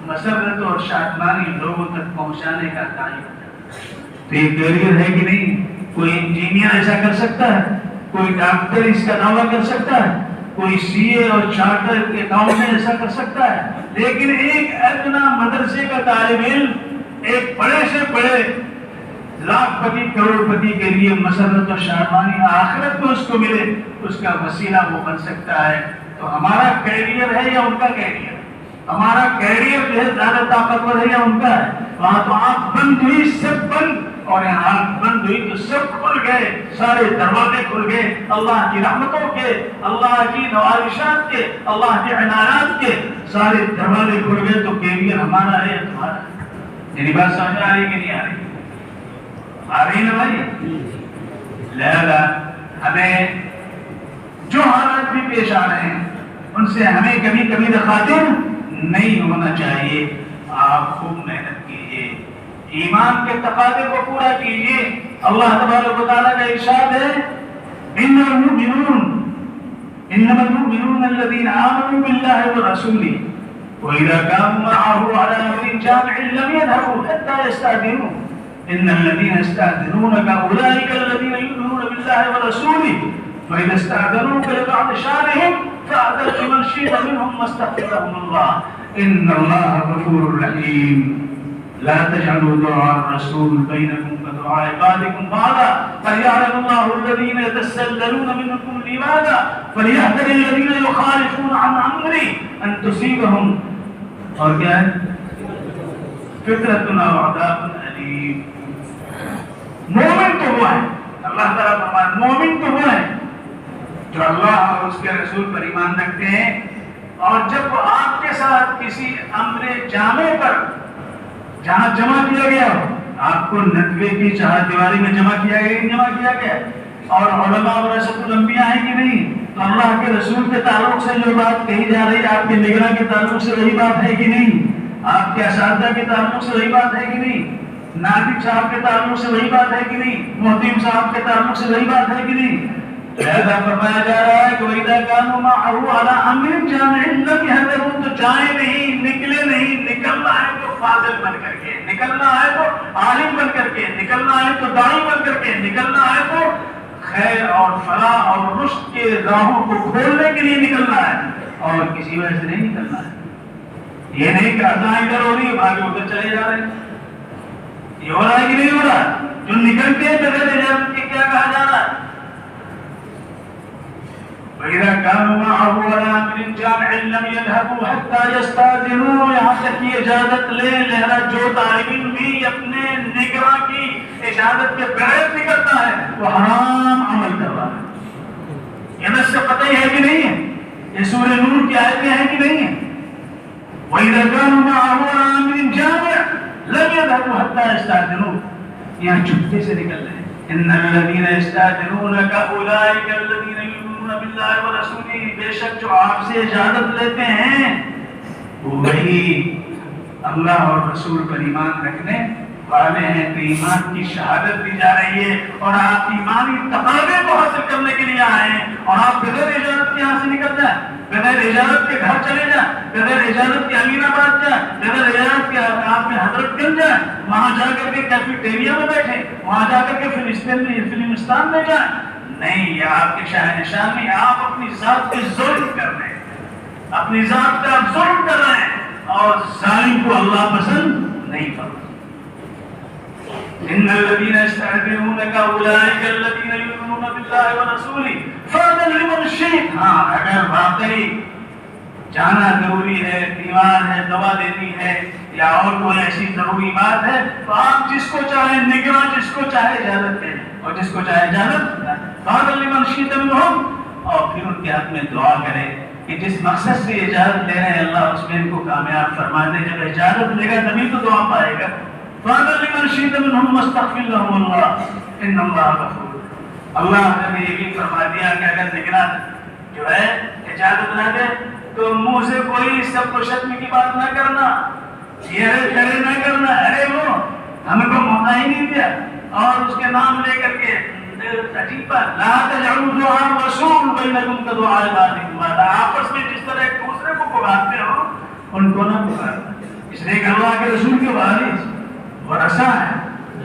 مسرت اور شادمانی لوگوں تک پہنچانے کا داعی ہوتا ہے. تو یہ کیریئر ہے کہ نہیں؟ کوئی انجینئر ایسا کر سکتا ہے، کوئی ڈاکٹر اس کا دعویٰ کر سکتا ہے، کوئی سی اے اور چارٹر اکاؤنٹنٹ ایسا کر سکتا ہے. لیکن ایک ادنا مدرسے کا طالب علم ایک بڑے سے بڑے لاکھ پتی کروڑ پتی کے لیے مسرت و شادمانی آخرت میں اس کو ملے، اس کا وسیلہ وہ بن سکتا ہے. تو ہمارا کیریئر ہے یا ان کا کیریئر؟ ہمارا کیریئر جو ہے زیادہ طاقتور ہے یا ان کا ہے؟ وہاں تو آنکھ بند ہوئی سب بند اور یہاں آنکھ بند ہوئی تو سب کھل گئے، سارے دروازے کھل گئے اللہ کی رحمتوں کے، اللہ کی نوازشات کے، اللہ کی عنایات کے، سارے دروازے کھل گئے تو کیریئر ہمارا ہے یا تمہارا ہے؟ میری بات سمجھ آ رہی کہ نہیں آ رہی؟ آ رہی نا بھائی؟ لہذا ہمیں جو حالات بھی پیش آ رہے ہیں ان سے ہمیں کبھی کبھی خاطر نہیں ہونا چاہیے. آپ خوب محنت کیجیے، ایمان کے تقاضے کو پورا کیجیے. اللہ تبارک و تعالیٰ کا ارشاد ہے انما المؤمنون الذين آمنوا بالله ورسوله وإذا كانوا معه على أمر جامع لم يذهبوا حتى يستأذنوه إن الذين يستأذنونك أولئك الذين يؤمنون بالله ورسوله فإذا استأذنوك لبعض شأنهم فأذن لمن شئت منهم واستغفر لهم الله إن الله غفور رحيم. لا تجعلوا دعاء الرسول بينكم كدعاء بعضكم بعضا فليعلم الله الذين يتسللون منكم لماذا فليحذر الذين يخالفون عن أمره أن تصيبهم اور کیا ہے فتنة أو عذاب أليم. مومن تو وہ ہے، اللہ تعالیٰ فرماتا ہے مومن تو وہ ہے جو اللہ اور اس کے رسول پر ایمان رکھتے ہیں، اور جب وہ آپ کے ساتھ کسی امر جامع پر جہاں جمع کیا گیا ہو، آپ کو ندوے کی چہار دیواری میں جمع کیا گیا جمع کیا گیا اور علماء ورثۃ الانبیاء ہے کہ نہیں، تو اللہ کے رسول کے تعلق سے جو بات کہی جا رہی ہے آپ کے نگراں کے تعلق سے وہی بات ہے کہ نہیں، آپ کے اساتذہ کے تعلق سے وہی بات ہے کہ نہیں، ناطق صاحب کے تعلق سے وہی بات ہے کہ نہیں، محتم صاحب کے تعلق سے وہی بات ہے کہ نہیں. لہذا فرمایا جا رہا ہے کہ وَإِذَا كَانُوا مَعَهُ عَلَىٰ أَمْرٍ جَامِعٍ لَمْ يَحْذَرُوا، تو جائیں نہیں، نکلے نہیں. نکلنا ہے تو فاضل بن کر کے، نکلنا ہے تو عالم بن کر کے، نکلنا ہے تو داعی بن کر کے، نکلنا ہے تو خیر اور فلاح اور رشد کے راہوں کو کھولنے کے لیے نکلنا ہے، اور کسی وجہ سے نہیں نکلنا ہے. یہ نہیں کہ اذان ادھر ہو رہی ہے آگے ادھر چلے جا رہے ہیں. یہ ہو رہا ہے کہ نہیں ہو رہا؟ جو نکلتے ہیں بغیر اجازت کے کیا کہا جا رہا ہے؟ وَإِذَا كَانُوا مَعَهُ عَلَىٰ أَمْرٍ جَامِعٍ لَمْ يَذْهَبُوا حَتَّىٰ يَسْتَأْذِنُوهُ، یہاں تک کہ اجازت لے. لہذا جو طالب علم بھی اپنے نگراں کی اجازت کے بغیر نکلتا ہے وہ حرام عمل کر رہا ہے. یہ نص سے پتہ ہی ہے کہ نہیں ہے؟ یہ سورہ نور کی آیتیں ہیں کہ نہیں ہیں؟ وَإِذَا كَانُوا مَعَهُ عَلَىٰ أَمْرٍ جَامِعٍ لَمْ يَذْهَبُوا حَتَّىٰ يَسْتَأْذِنُوهُ، یہاں چھپکے سے نکل رہے ہیں. إِنَّ الَّذِينَ يَسْتَأْذِنُونَكَ أُولَٰئِكَ الَّذِينَ يُؤْمِنُونَ بِاللَّهِ وَرَسُولِهِ، بے شک جو آپ سے اجازت لیتے ہیں وہی اللہ اور رسول پر ایمان رکھنے والے ہیں. تو ایمان کی شہادت دی جا رہی ہے اور آپ ایمانی تقاضے کو حاصل کرنے کے لیے آئے ہیں، اور آپ بغیر اجازت کے یہاں سے نکل جائیں، بغیر اجازت کے گھر چلے جائیں، بغیر اجازت کے امین آباد جائیں، بغیر اجازت کے آپ میں حضرت گنج جائیں، وہاں جا کر کے کیفیٹیریا میں بیٹھیں، وہاں جا کر کے فلسطین میں جائیں. نہیں، یہ آپ کے شاہ نشان نہیں، آپ اپنی ذات پہ ظلم کر رہے ہیں، اپنی ذات پہ آپ ظلم کر رہے ہیں، اور ظالم کو اللہ پسند نہیں کرتا. إن الذين يستأذنونك أولئك الذين يؤمنون بالله ورسوله فأذن لمن شئت. ہاں، اگر واقعی جانا ضروری ہے، بیمار ہے، دوا لینی ہے یا اور کوئی ایسی ضروری بات ہے تو آپ جس کو چاہے نگراں جس کو چاہے اجازت دیں، اور جس کو چاہے اجازت فأذن لمن شئت منهم، اور پھر ان کے حق میں دعا کرے کہ جس مقصد سے اجازت لے رہے ہیں اللہ اس میں ان کو کامیاب فرما دے. جب اجازت لے گا تبھی تو دعا پائے گا. فَأَذَن لِمَنْ شِئْتَ مِنْهُمْ وَاسْتَغْفِرْ لَهُمُ اللَّهُ إِنَّ اللَّهَ غَفُورٌ. اللہ نے یہ بھی فرما دیا کہ اگر نگراں جو ہے اجازت نہ دے تو منہ سے کوئی سب کو شتم کی بات نہ کرنا، یہ کرے نہ کرنا، ارے وہ ہمیں کو موقع ہی نہیں دیا، اور اس کے نام لے کر کے عجیب بات، لا تجعلوا دعاء الرسول بینکم کدعاء بعضکم بعضا، آپس میں جس طرح ایک دوسرے کو پکارتے ہو ان کو نہ پکارنا، اس لیے کہ اللہ کے رسول کے وارث ورثہ ہے.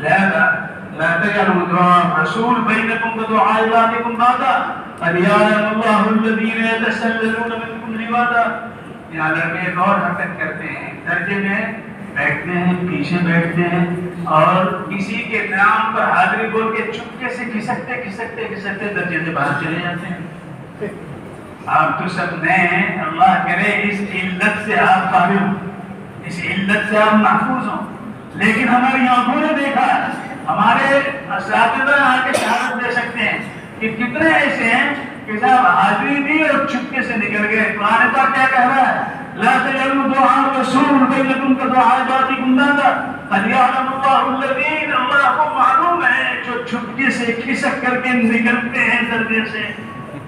لہذا لا تجعلوا دعاء الرسول بینکم کدعاء بعضکم بعضا فلیعلم اللہ الذین یتسللون منکم لواذا. یہاں لڑکے ایک اور حرکت کرتے ہیں، درجے میں بیٹھتے ہیں، پیچھے بیٹھتے ہیں، اور کسی کے نام پر حاضری بول کے چپکے سے کھسکتے کھسکتے کھسکتے درجے سے باہر چلے جاتے ہیں. آپ تو سب نئے ہیں، اللہ کرے اس علت سے آپ فارغ ہوں، اس علت سے آپ محفوظ ہوں، لیکن ہماری آنکھوں نے دیکھا ہمارے اساتذہ آ کے شہادت دے سکتے ہیں کہ کتنے ایسے ہیں کہ صاحب حاضری دی اور چپکے سے نکل گئے. قرآن پاک کیا کہہ رہا ہے؟ لا تجعلوا دعاء الرسول بينكم كدعاء بعضكم بعضا قد يعلم الله الذين اللہ کو معلوم ہے جو چپکے سے کھسک کر کے نکلتے ہیں دردے سے.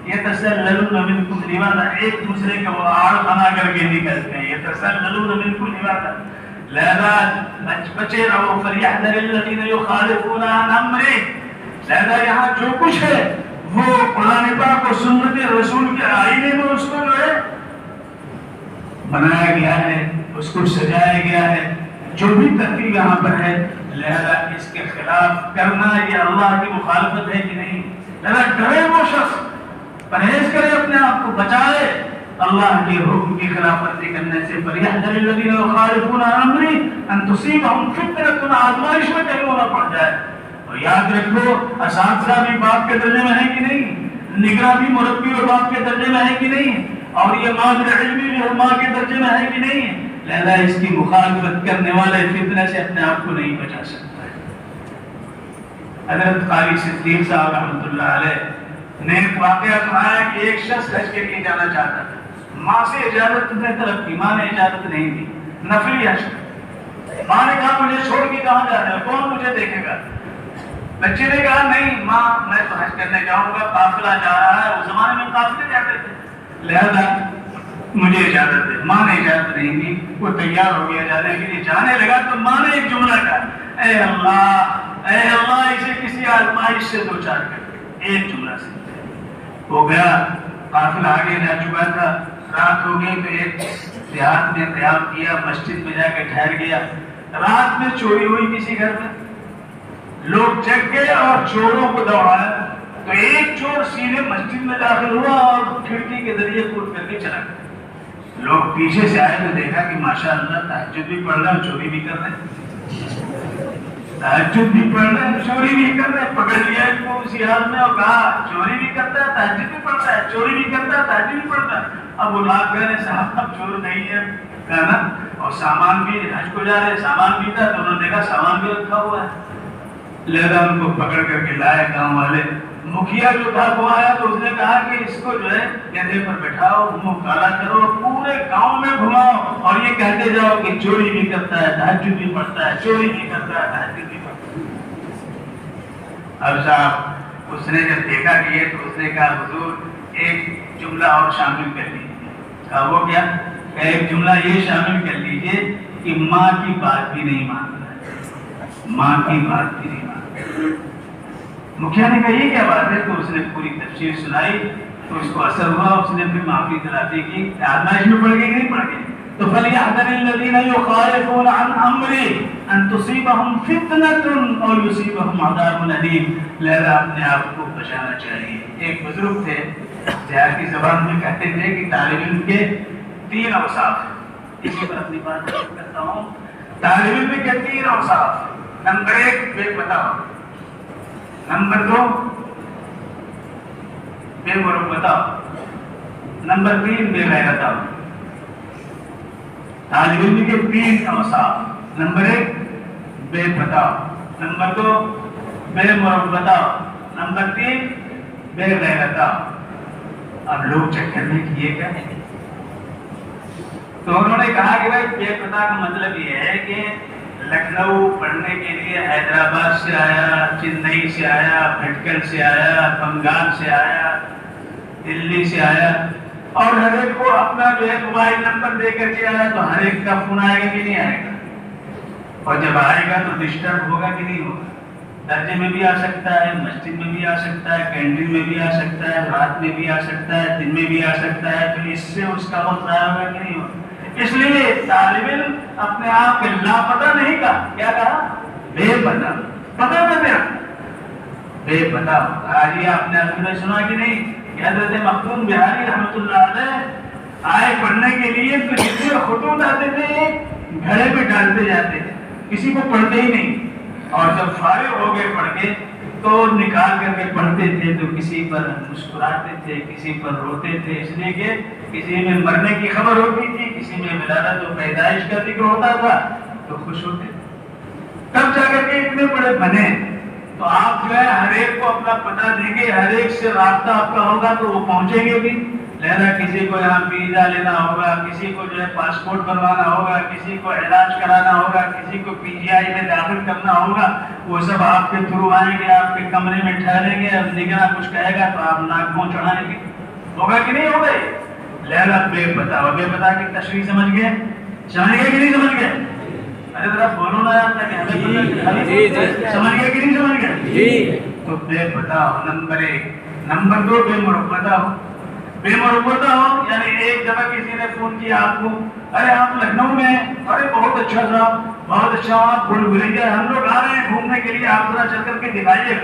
يتسللون منكم لواذا ایک دوسرے کا وہ آڑ بنا کر کے نکلتے ہیں. يتسللون منكم لواذا لہذا بچے رہو. فليحذر الذين يخالفون عن امره لہذا یہاں جو کچھ ہے وہ قرآن پاک اور سنت رسول کے آئینے میں اس کو جو ہے بنایا گیا ہے, اس کو سجایا گیا ہے. جو بھی ترتیب یہاں پر ہے لہذا اس کے خلاف کرنا یہ اللہ کی مخالفت ہے کہ نہیں. لہذا ڈرے وہ شخص, پرہیز کرے, اپنے آپ کو بچائے اللہ کے حکم کی خلاف ورزی کرنے سے. فَلْيَحْذَرِ الَّذِينَ يُخَالِفُونَ عَنْ أَمْرِهِ أَن تُصِيبَهُمْ فِتْنَةٌ آزمائش میں کہیں وہ نہ پڑ جائے. اور یاد رکھو اساتذہ بھی باپ کے درجے میں ہے کہ نہیں, نگراں بھی مربی اور باپ کے درجے میں ہے کہ نہیں, اور یہ ماجر علمی بھی ماں کے درجے میں ہے کہ نہیں. لہذا اس کی مخالفت کرنے والے فتنہ سے اپنے آپ کو نہیں بچا سکتا ہے. حضرت قاری صدیق صاحب رحمۃ اللہ علیہ نے ایک واقعہ سنایا کہ ایک شخص حج کے لیے جانا چاہتا تھا. ماں سے اجازت نے طلب کی, ماں نے اجازت نہیں دی. نفلی حج, ماں نے کہا مجھے چھوڑ کے کہاں جانا ہے, کون مجھے دیکھے گا. بچے نے کہا نہیں ماں میں تو حج کرنے جاؤں گا, قافلہ جا رہا ہے. اس زمانے میں قافلے جاتے تھے, لہذا مجھے اجازت دے. ماں نے اجازت نہیں دی. وہ تیار ہو گیا جانے کے لیے, جانے لگا تو ماں نے ایک جملہ کہا, اے اللہ اسے کسی آزمائش سے دو چار کر. ایک جملہ سے وہ گیا. قافلہ آگے جا چکا تھا, رات ہو گئی تو ایک دیہات میں قیام کیا, مسجد میں جا کے ٹھہر گیا. رات میں چوری ہوئی کسی گھر میں, لوگ جگ گئے اور چوروں کو دوڑایا تو ایک چور سیدھے مسجد میں داخل ہوا اور کھڑکی کے ذریعے کود کر کے چلا گیا. لوگ پیچھے سے آئے تو دیکھا کہ ماشاءاللہ تہجد بھی پڑھ رہے ہیں, چوری بھی کر رہے ہیں. تہجد بھی پڑھ رہے ہیں, چوری بھی کر رہے ہیں. پکڑ لیا اس کو اسی حال میں اور کہا چوری بھی کرتا ہے, تہجد بھی پڑھتا ہے, چوری بھی کرتا ہے, تہجد بھی پڑھتا ہے. اب وہ لاکھ کہہ رہے صاحب اب چور نہیں ہے کہنا, اور سامان بھی حج کو جا رہے, سامان بھی تھا تو انہوں نے دیکھا سامان بھی رکھا ہوا ہے. لہذا ان کو پکڑ کر کے لائے گاؤں والے. مکھیا جو تھا وہ آیا تو اس نے کہا کہ اس کو جو ہے گدھے پر بٹھاؤ, منہ کالا کرو, پورے گاؤں میں گھماؤ اور یہ کہتے جاؤ کہ چوری بھی کرتا ہے, تہجد بھی پڑھتا ہے, چوری بھی کرتا ہے, تہجد بھی پڑھتا ہے. اب صاحب اس نے جب دیکھا کہ یہ تو اس نے کہا حضور ایک جملہ اور شامل کر لیجیے. کہا وہ کیا؟ کہ ایک جملہ یہ شامل کر لیجیے کہ ماں کی بات بھی نہیں مانتا ہے, ماں کی بات بھی نہیں مانتا. مکھیا نے کہا یہ کیا بات ہے؟ تو اس نے پوری تفسیر سنائی تو اس کو اثر ہوا. اس نے پھر معافی دلاتی کی. آزمائش میں پڑ گئی کہ نہیں پڑ گئی؟ تو فَلْيَحْذَرِ الَّذِينَ يُخَالِفُونَ عَنْ أَمْرِهِ أَن تُصِيبَهُمْ فِتْنَةٌ أَوْ يُصِيبَهُمْ عَذَابٌ أَلِيمٌ. لہذا اپنے آپ کو بچانا چاہیے. ایک بزرگ تھے, دیہاتی زبان میں کہتے تھے کہ طالب علم کے 3 اوصاف ہیں. اسی پر اپنی بات کرتا ہوں. طالب علم کے 3 اوصاف. نمبر 1 بے پتہ ہو, نمبر 2 بے مروت ہو, نمبر 3 بے غیرت ہو. طالب علم کے 3 اوصاف. نمبر 1 بے پتہ ہو, نمبر 2 بے مروت ہو, نمبر 3 بے غیرت ہو. اب لوگ چکر میں کہ یہ کیا ہے, تو انہوں نے کہا کہ بھائی بے پتہ کا مطلب یہ ہے کہ لکھنؤ پڑھنے کے لیے حیدرآباد سے آیا, چنئی سے آیا, بھٹکل سے آیا, بنگال سے آیا, دلی سے آیا, اور ہر ایک کو اپنا جو ہے موبائل نمبر دے کر کے آیا. تو ہر ایک کا فون آئے گا کہ نہیں آئے گا, اور جب آئے گا تو ڈسٹرب ہوگا کہ نہیں ہوگا. درجے میں بھی آ سکتا ہے, مسجد میں بھی آ سکتا ہے, کینٹین میں بھی آ سکتا ہے, رات میں بھی آ سکتا ہے, دن میں بھی آ سکتا ہے. تو اس سے اس کا وقت ضائع ہوگا کہ نہیں ہوگا. اس لیے طالب علم اپنے آپ کے لاپتہ نہیں کہا, کیا کہا؟ بے پتہ. پتہ نہ دیا, بے پتہ. آج یہ آپ نے سنا کہ نہیں کہ حضرت مختوم بہاری رحمۃ اللہ علیہ آئے پڑھنے کے لیے تو جتنے خطوط آتے تھے گھڑے پہ ڈالتے جاتے تھے, کسی کو پڑھتے ہی نہیں. اور جب فارغ ہو گئے پڑھ کے تو نکال کر کے پڑھتے تھے تو کسی پر مسکراتے تھے, کسی پر روتے تھے, اس لیے کہ کسی میں مرنے کی خبر ہوتی تھی, کسی میں ولادت و پیدائش کا ذکر ہوتا تھا تو خوش ہوتے تھے. تب جا کر کے کے اتنے بڑے بنے تو آپ جو ہے ہر ایک کو اپنا پتہ دیں گے، ہر ایک سے رابطہ آپ کا ہوگا تو وہ پہنچیں گے بھی. لہذا کسی کو یہاں ویزا لینا ہوگا، کسی کو جو ہے پاسپورٹ بنوانا ہوگا، کسی کو علاج کرانا ہوگا، کسی کو پی جی آئی میں داخل کرنا ہوگا، وہ سب آپ کے تھرو آئیں گے، آپ کے کمرے میں ٹھہریں گے. اب نگراں کچھ کہے گا تو آپ ناک منہ چڑھائیں گے. ہوگا کہ نہیں ہوگا؟ لہذا بے پتہ ہو. بے پتہ کی تشریح سمجھ گئے؟ سمجھ گئے کہ نہیں سمجھ گئے؟ ارے ذرا بولو نا یار تاکہ ہمیں سمجھ گئے کہ نہیں سمجھ گئے؟ تو بے پتہ ہو نمبر 1. نمبر 2 بے مربوطہ ہو. بے مربوطہ ہو یعنی ایک دفعہ کسی نے فون کیا آپ کو، ارے آپ لکھنؤ میں ہیں، ارے بہت اچھا صاحب، بہت اچھا، آپ بھول بھلیا، ہم لوگ آ رہے ہیں گھومنے کے لیے، آپ ذرا چل کر کے دکھائیے.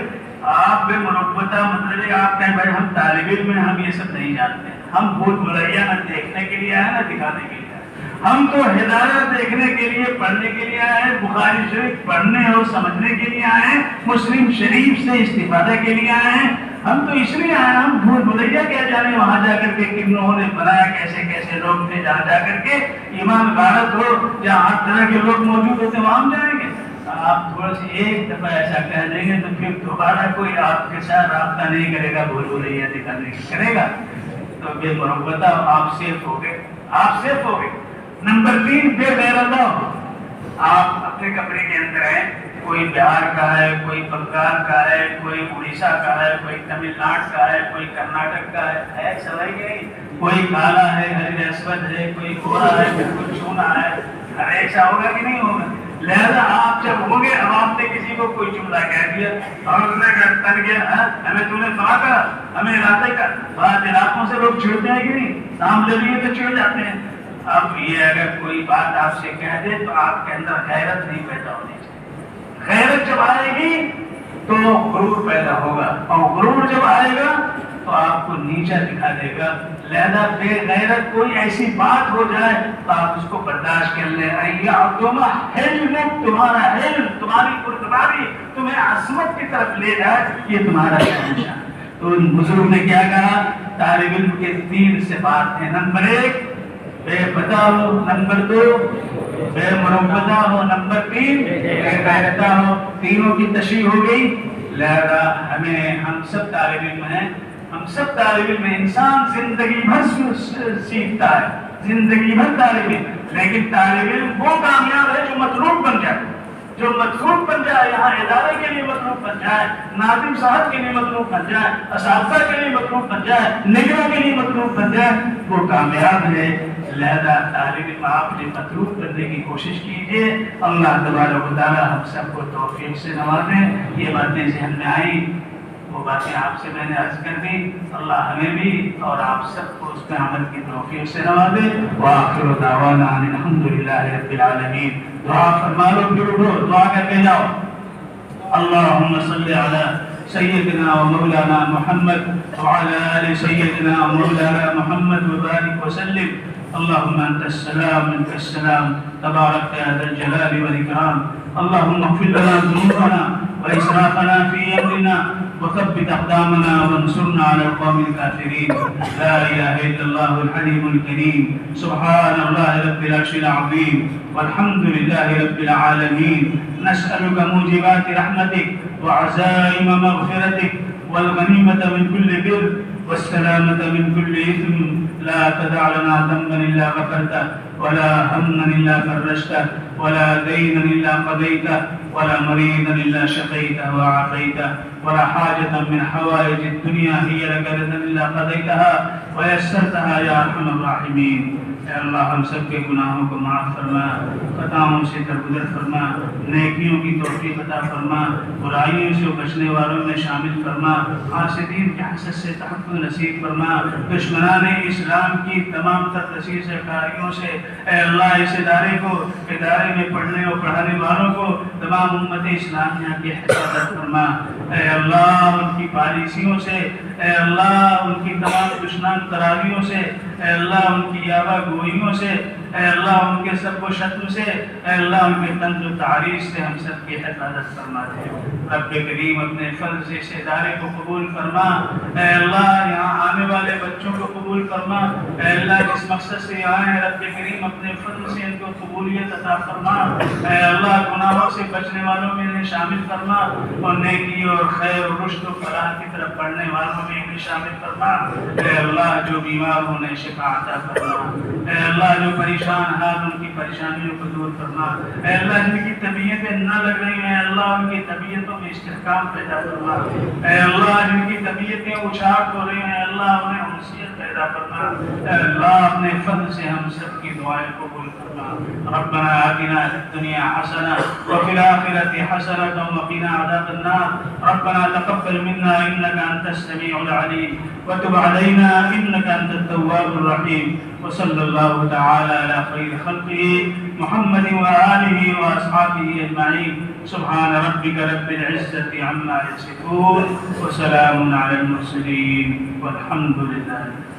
آپ بے مربوطہ مطلب آپ کہیں بھائی ہم طالب علم ہیں، ہم یہ سب نہیں جانتے، ہم بھول بھلیا نہ دیکھنے کے لیے آئے نہ دکھانے کے لیے آئے، ہم تو ہدایت دیکھنے کے لیے پڑھنے کے لیے آئے ہیں، بخاری شریف پڑھنے اور سمجھنے کے لیے آئے ہیں، مسلم شریف سے استفادہ کے لیے آئے ہیں. ہم تو اس لیے آئے، ہم بھول بھلیا کیا جانے وہاں جا کر کے کتنوں نے بنایا، کیسے کیسے لوگ تھے، جہاں جا کر کے ایمان غارت ہو یا ہر طرح کے لوگ موجود ہوتے وہاں ہم جائیں گے. آپ تھوڑا سی ایک دفعہ ایسا کہہ دیں گے تو پھر دوبارہ کوئی آپ کے ساتھ رابطہ نہیں کرے گا، بھول بھلیا دکھانے کرے گا. تو بے مربوطہ آپ سیف ہو گئے، آپ سیف ہو گئے. نمبر 3 بے غیرت ہو. آپ اپنے کمرے کے اندر ہیں، کوئی بہار کا ہے، کوئی بنگال کا ہے، کوئی اڑیسہ کا ہے، کوئی تمل ناڈو کا ہے، کوئی کرناٹک کا ہے سمجھ گئے؟ کوئی کالا ہے، ہری اسود ہے، کوئی گورا ہے، کوئی چونا ہے. ارے ایسا ہوگا کہ نہیں ہوگا؟ لہذا آپ جب ہوں گے، اب آپ نے کسی کو کوئی جملہ کہہ دیا اور اس نے تن گیا، ہمیں تم نے کہا کرا، ہمیں علاقے کا بعض علاقوں سے لوگ چھڑتے ہیں کہ نہیں، نام لے لیے تو چھڑ جاتے ہیں. اب یہ اگر کوئی بات آپ سے کہہ دے تو آپ کے اندر غیرت نہیں پیدا ہونی چاہیے. غیرت جب آئے گی تو غرور پیدا ہوگا، اور غرور جب آئے گا تو آپ کو نیچا دکھا دے گا. لہذا بے غیرت کوئی ایسی بات ہو جائے تو آپ اس کو برداشت کر لیں. تمہارا علم، تمہاری پرتباری تمہیں عظمت کی طرف لے جائے، یہ تمہارا نشان. تو ان بزرگ نے کیا کہا؟ طالب علم کے 3 صفات ہیں. نمبر 1 بے پتہ ہو، نمبر 2 بے مربوطہ ہو، نمبر 3 بے غیرتہ ہو. تینوں کی تشریح ہو گئی. لہذا ہم سب طالب علم ہیں، ہم سب طالب علم ہیں. انسان زندگی بھر سیکھتا ہے، زندگی بھر طالب علم، لیکن طالب علم وہ کامیاب ہے جو مطلوب بن جائے، جو مطلوب بن جائے، یہاں ادارے کے لیے مطلوب بن جائے، ناظم صاحب کے لیے مطلوب بن جائے، اساتذہ کے لیے مطلوب بن جائے، نگراں کے لیے مطلوب بن جائے، وہ کامیاب ہے. لہذا طالب علم آپ نے مطلوب کرنے کی کوشش کیجیے. اللہ تبارک و تعالی ہم سب کو توفیق سے نوازے. یہ باتیں ذہن میں آئیں، وہ باتیں آپ سے میں نے عرض کر دی. اللہ ہمیں بھی اور آپ سب کو اس پہ عمل کی توفیق سے نوازے. وآخر دعوانا ان الحمدللہ رب العالمین. دعا فرما لو، پھر اٹھو دعا کر کے جاؤ. اللہم صلی علی سیدنا و مولانا محمد وعلى آل سیدنا و مولانا محمد وبارک وسلم. اللهم أنت السلام منك السلام تبارك يا ذا الجلال والإكرام. اللهم اغفر لنا ذنوبنا وإسرافنا في أمرنا وثبت أقدامنا وانصرنا على القوم الكافرين. لا إله إلا الله الحليم الكريم. سبحان الله رب العرش العظيم والحمد لله رب العالمين. نسألك موجبات رحمتك وعزائم مغفرتك والغنيمة من كل بر والسلامة من كل إثم. لا تدع لنا ذنبا إلا غفرته ولا هما إلا فرجته ولا دينا إلا قضيته ولا مريضا إلا شفيته وعافيته ولا حاجة من حوائج الدنيا هي لك رضا إلا قضيتها ويسرتها يا أرحم الراحمين. اے اللہ ہم سب کے گناہوں کو معاف فرما، خطاؤں سے درگزر فرما، نیکیوں کی توفیق عطا فرما، برائیوں سے بچنے والوں میں شامل فرما، حاسدین کے حسد سے تحفظ نصیب فرما، دشمنان اسلام کی تمام تر دسیس کاریوں سے اے اللہ اس ادارے کو، ادارے میں پڑھنے اور پڑھانے والوں کو، تمام امت اسلامیہ کی حفاظت فرما. اے اللہ ان کی پالیسیوں سے، اے اللہ ان کی تمام دشمن تراریوں سے، اے اللہ ان کی یاوہ گوئیوں سے، اے اللہ ان کے سب و شتم سے، اے اللہ ان کے طنز و تعریض سے ہم سب کی حفاظت فرما دے۔ رب کریم اپنے فضل سے اس ادارے کو قبول فرما، اے اللہ یہاں آنے والے بچوں کو قبول فرما، اے اللہ جس مقصد سے آئے ہیں رب کریم اپنے فضل سے ان کو قبولیت عطا فرما، اے اللہ گناہوں سے بچنے والوں میں انہیں شامل فرما، اور نیکی اور خیر اور رشد و فلاح کی طرف بڑھنے والوں میں انہیں شامل فرما، اے اللہ جو بیمار انہیں شفا عطا فرما، اے اللہ جو پریشان حال ان کی پریشانیوں کو دور فرما، اے اللہ جن کی طبیعتیں نہ لگ رہی ہیں اللہ ان کی طبیعتوں میں استحکام پیدا فرما، اے اللہ جن کی طبیعتیں اچاٹ ہو رہی ہیں اللہ انہیں انسیت پیدا فرما، اے اللہ اپنے فضل سے ہم سب کی دعائیں قبول فرما۔ ربنا آتنا فی الدنیا حسنہ وفی الآخرة حسنة وقنا عذاب النار۔ ربنا تقبل منا انك انت السميع العليم وتب علينا انك انت التواب الرحيم، وصلى الله تعالى على خير خلقه محمد وآله وأصحابه أجمعين، سبحان ربك رب العزة عما يصفون وسلام على المرسلين والحمد لله۔